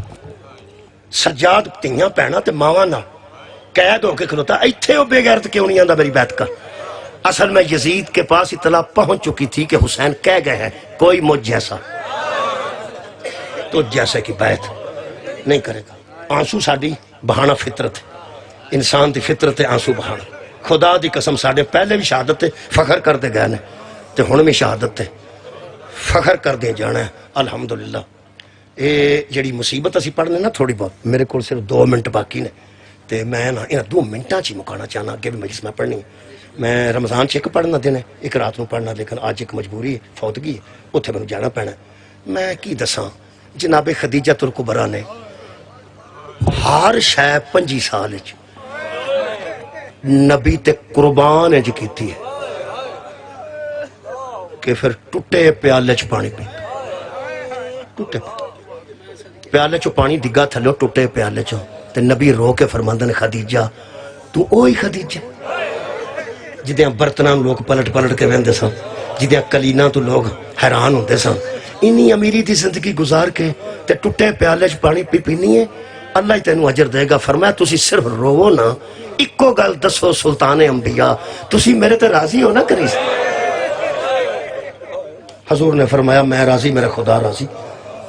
سجاد تیاں بھیناں تے ماواں نال قید ہو کے کھلوتا. ایتھے وہ بے غیرت کیوں نہیں آندا میری بیعت کر. اصل میں یزید کے پاس اطلاع پہنچ چکی تھی کہ حسین کہہ گئے ہیں کوئی مجھ جیسا تو جیسے کی بیعت نہیں کرے گا. آنسو ساڈی بہانا فطرت ہے. انسان دی فطرت ہے آنسو بہانا. خدا دی قسم ساڈے پہلے بھی شہادت ہے فخر کرتے گئے نے تے ہن بھی شہادت ہے فخر کر دے جانا ہے. الحمدللہ یہ جڑی مصیبت اسی پڑھنے نا تھوڑی بہت میرے کو صرف 2 منٹ باقی نے تے میں نا انہاں 2 منٹاں چ مکانا چاہنا. اگے بھی مجلس میں پڑھنی میں رمضان چ ایک پڑھنا دن ہے ایک رات نو پڑھنا لیکن اج ایک مجبوری ہے فوتگی ہے اتھے مینوں جانا پینا. میں کی دساں جناب خدیجہ الکبریٰ نے ہر شے 25 سال وچ نبی تے قربان اج کیتی ہے کہ پھر ٹوٹے پیالے چ پانی پیندا. ٹوٹے پیالے چ پانی ڈگا تھلو ٹوٹے پیالے چ تے نبی رو کے فرماندے نے خدیجہ تو اوہی خدیجہ جدیاں برتناں لوگ پلٹ پلٹ کے ویندے سن جدیاں کلیناں تو لوگ حیران ہوندے سن. انی امیری دی زندگی گزار کے تے ٹوٹے پیالے چ پانی پینی ہے. اللہ ہی تینوں اجر دے گا. فرمایا تسی صرف روو نا اکو گل دسو سلطان انبیاء تسی میرے تے راضی ہو نا کری. حضور نے فرمایا میں راضی میرا خدا راضی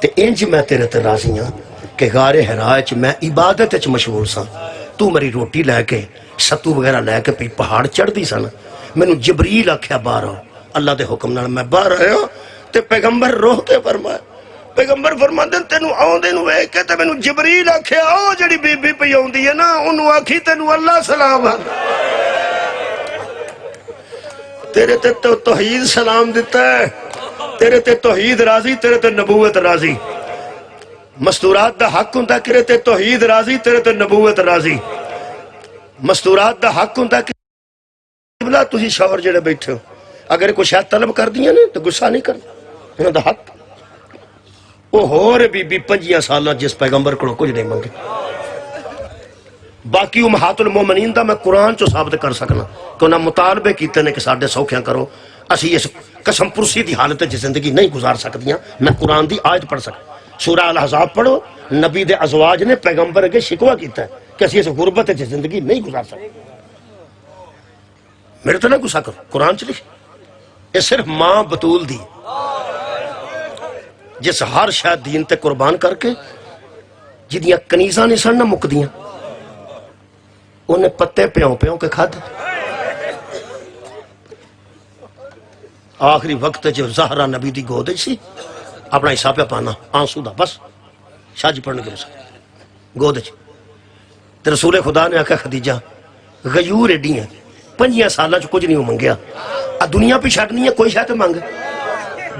تے انج میں تیرے تے راضی ہاں کہ غار حراء چ میں عبادت چ مشغول سا. تو میری روٹی لے کے ستو وغیرہ لے کے پی پہاڑ چڑھ دی سن. مینوں جبریل آکھیا باہر آؤ. اللہ دے حکم نال میں باہر آیا تے پیغمبر روح کے فرمایا. پیغمبر فرماندے تینوں آوندے نوں ویکھ کے تے مینوں جبریل آکھیا او جڑی بی بی پئی آوندی ہے نا اونوں آکھی تینوں اللہ سلام تیرے تے توحید سلام دیتا ہے. تیرے تے توحید راضی تیرے تے نبوت راضی. مستورات دا حق ہوندا کہ تے توحید راضی تیرے تے نبوت راضی. مستورات دا حق ہوندا کہ بلا تسی شوہر جڑے بیٹھے ہو اگر کوئی شاید طلب کر دیاں نے تو غصہ نہیں کرنا. انہاں دا حق وہ ہور بی 25 سالاں جس پیغمبر کو کچھ نہیں منگے. باقی امہات المومنین دا میں قرآن چو ثابت کر سکنا کہ انہاں مطالبے کیتے نے کہ ساڈے سوکھیاں کرو. اسی اس قسم پرسی دی حالت جی زندگی نہیں گزار سکدیاں. میں قرآن دی آیت پڑھ سکتا. سورہ الاحزاب پڑھو. نبی دے ازواج نے پیغمبر اگے شکوہ کیتا ہے کہ اسی اس غربت جی زندگی نہیں گزار سکتے. میرے تو نہ گسا کرو قرآن چ لکھ. یہ صرف ماں بطول دی جس ہر شاید دین تے قربان کر کے جدیاں کنیزاں نہیں سن نہ مکدیاں انہیں پتے پیوں پیوں کے کھاد. آخری وقت جو زہرا نبی دی گود سی اپنا حصہ پہ پانا آنسو دا بس شاہ جی پڑھنے کے رسا گود چ تے رسول خدا نے آکھا خدیجہ غیور ایڈی ہیں 5 سالاں چ کچھ نہیں منگیا دنیا پہ چھڈنی ہے کوئی شاید منگ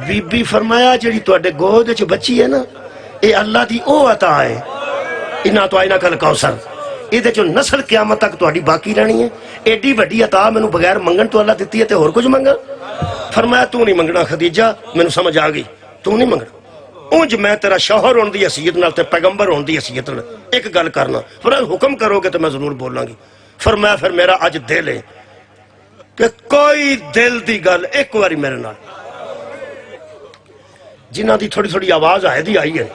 بی بی فرمایا جڑی تواڈے گود چ بچی ہے نا اے اللہ دی او عطا ہے انا تو آئینہ کل کوثر یہ جو نسل قیامت تک تہاڈی باقی رہنی ہے ایڈی وڈی عطا مینوں بغیر منگن تو اللہ دیتی ہے تے اور کچھ منگا فرمایا تو نہیں منگنا خدیجہ مینوں سمجھ آ گئی تو نہیں منگنا اونج میں تیرا شوہر ہون دی حیثیت نال تے پیغمبر ہون دی حیثیت نال ایک گل کرنا فرمایا حکم کرو گے تو میں ضرور بولاں گی فرمایا پھر میرا اج دل ہے کہ کوئی دل دی گل ایک واری میرے نال جنہ دی تھوڑی تھوڑی آواز آئے دی آئی ہے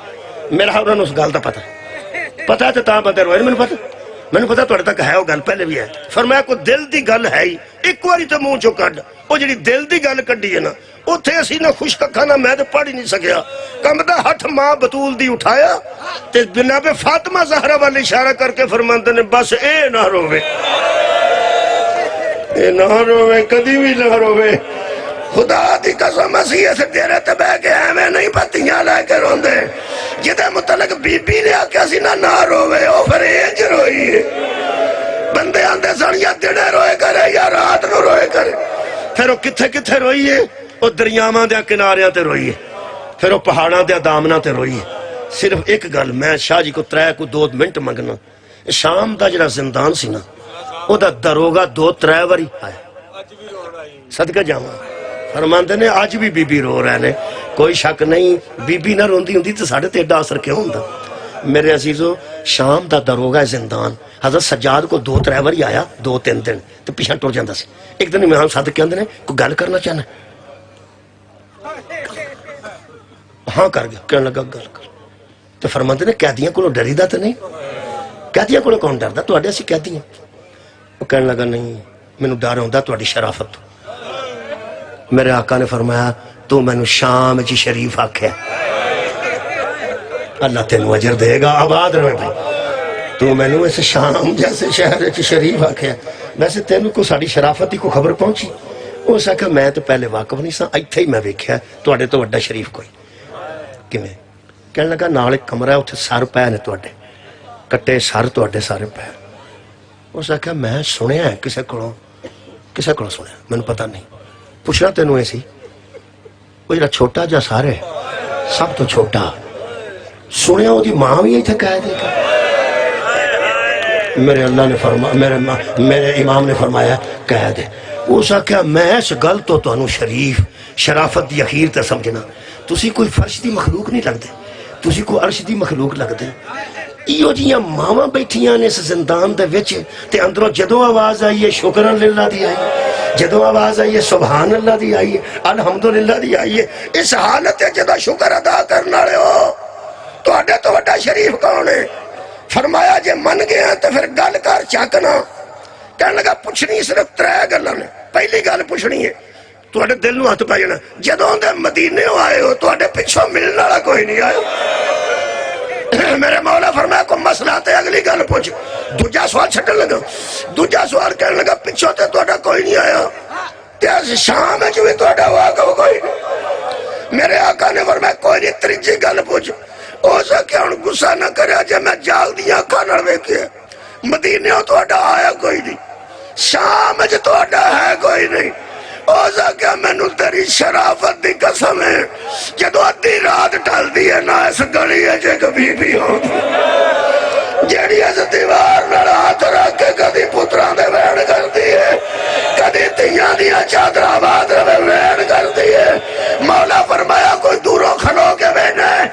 میرا انہوں نے اس گل دا پتہ ہے تو تا بندے روئے میں پتا توڑے تک ہے وہ گل پہلے بھی ہے فرمایا کوئی دل دی گل ہے ہی ایک واری تو منہ چو کڈ وہ جڑی دل دی گل کڈی ہے نا اتھے اسی نہ خوش کھانا میں تو پڑھ ہی نہیں سکیا کمدہ ہٹھ ماں بطول دی اٹھایا تے جناب فاطمہ زہرا والی اشارہ کر کے فرماندے نے بس اے نہ روے کدی بھی نہ روے خدا دی قسم مسیح سے تیرے تے بہ کے ایویں نہیں پتیاں لے کے روندے جدے متعلق بی بی نے آکھیا سی نہ روے او پھر انج روئی بندے آندے سن یا دنے روئے کرے یا رات نو روئے کرے پھر وہ کتھے کتھے روئی ہے وہ دریاواں دے کناریاں تے روئی ہے پھر وہ پہاڑاں دے دامناں تے روئی ہے صرف ایک گل میں شاہ جی کو 2 منٹ منگنا شام دا جڑا زندان سی نا او دا دروگا 2-3 واری آیا صدقہ جاواں فرماندے نے آج بھی بی بی رو رہے نے کوئی شک نہیں بی بی نہ روندی ہوندی تو ساڑھے تے ایڈا اثر کیوں ہوندا میرے عزیزو شام دا دروگا زندان حضرت سجاد کو 2-3 واری آیا 2-3 دن تو پیچھے ٹر جاندا سی ایک دن امام صادق کہندے نے کوئی گل کرنا چاہنا ہاں کر گیا کہنے لگا گل کر تو فرماندے نے قیدیاں کو ڈری دا تو نہیں قیدیاں کو کون ڈردا تواڈے اسی قیدی ہیں وہ کہنے لگا نہیں مینوں ڈر ہوندا تواڈی شرافت میرے آقا نے فرمایا تو مینوں شام جی شریف آکھیا اللہ تینوں اجر دے گا آباد رہے بھائی تو مینوں اس شام جیسے شہر چ شریف آکھیا ویسے تینوں کو ساڈی شرافت کو خبر پہنچی اس آکھیا میں تو پہلے واقف نہیں سا ایتھے ہی میں ویکھیا تواڈے تو وڈا شریف کوئی کیویں کہنے لگا نال ایک کمرہ ہے اتھے سر پے نے تواڈے کٹے سر تواڈے سارے پے اس آکھیا میں سنیا ہے کسے کولوں سنیا مینوں پتہ نہیں پوچھنا تینوں ایسی وہ جڑا چھوٹا جا سارے سب تو چھوٹا سنیا وہ دی ماں بھی ایتھے کہہ دے گا میرے اللہ نے فرمایا میرے امام نے فرمایا کہہ دے اس آکھیا میں اس گل تو تانوں شریف شرافت دی اخیر تے سمجھنا تسی کوئی فرش دی مخلوق نہیں لگدے تسی کوئی عرش دی مخلوق لگدے ایو جیاں ماواں بیٹھیاں نے اس زندان دے وچ تے اندروں جدوں آواز آئی ہے شکرن للہ دی آئی جدوں آواز آئی ہے سبحان اللہ دی آئی ہے الحمدللہ دی آئی ہے اس حالت جدوں شکر ادا کرنے والے ہو تواڈے تو وڈا شریف کون ہے فرمایا جے من گیا تو پھر گل کر چکنا کہنے لگا پوچھنی صرف 3 گلاں نے پہلی گل پوچھنی ہے تواڈے دل نوں ہاتھ پا جانا جدوں دے مدینے آئے ہو تواڈے پیچھوں ملن والا کوئی نہیں آیا میرے مولا فرمایا کو مسئلہ تے اگلی گل پوچھ دوجا سوال چھڈن لگا دوجا سوال کہنے لگا پیچھوں تے تواڈا کوئی نہیں آیا تے اس شام وچ وی تواڈا واقف کوئی نہیں میرے آقا نے فرمایا کوئی نہیں تیجی گل پوچھ او سکیا ہن غصہ نہ کریا جے میں جاگ دیاں اکھاں نال ویکھیا مدینے تواڈا آیا کوئی نہیں شام وچ تواڈا ہے کوئی نہیں او سکیا مینوں تیری شرافت دی قسم ہے جدوں ادھی رات ٹل دی ہے نہ اس گلی وچ کبھی بھی ہو جیڑی اس دیوار نال ہاتھ رکھ کے کدی پتراں دے وین کردی ہے کدی تیاں دیاں چادراں آباد رہے وین کردی ہے مولا فرمایا کوئی دوروں کھلو کے وینا ہے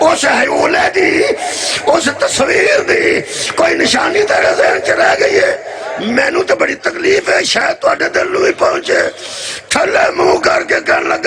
اس حیولے دی اس تصویر دی کوئی نشانی تیرے ذہن چ رہ گئی ہے مینوں تو بڑی تکلیف ہے شاید تواڈے دل نوں ہی پہنچے تھلے منہ کر کے کہنے لگا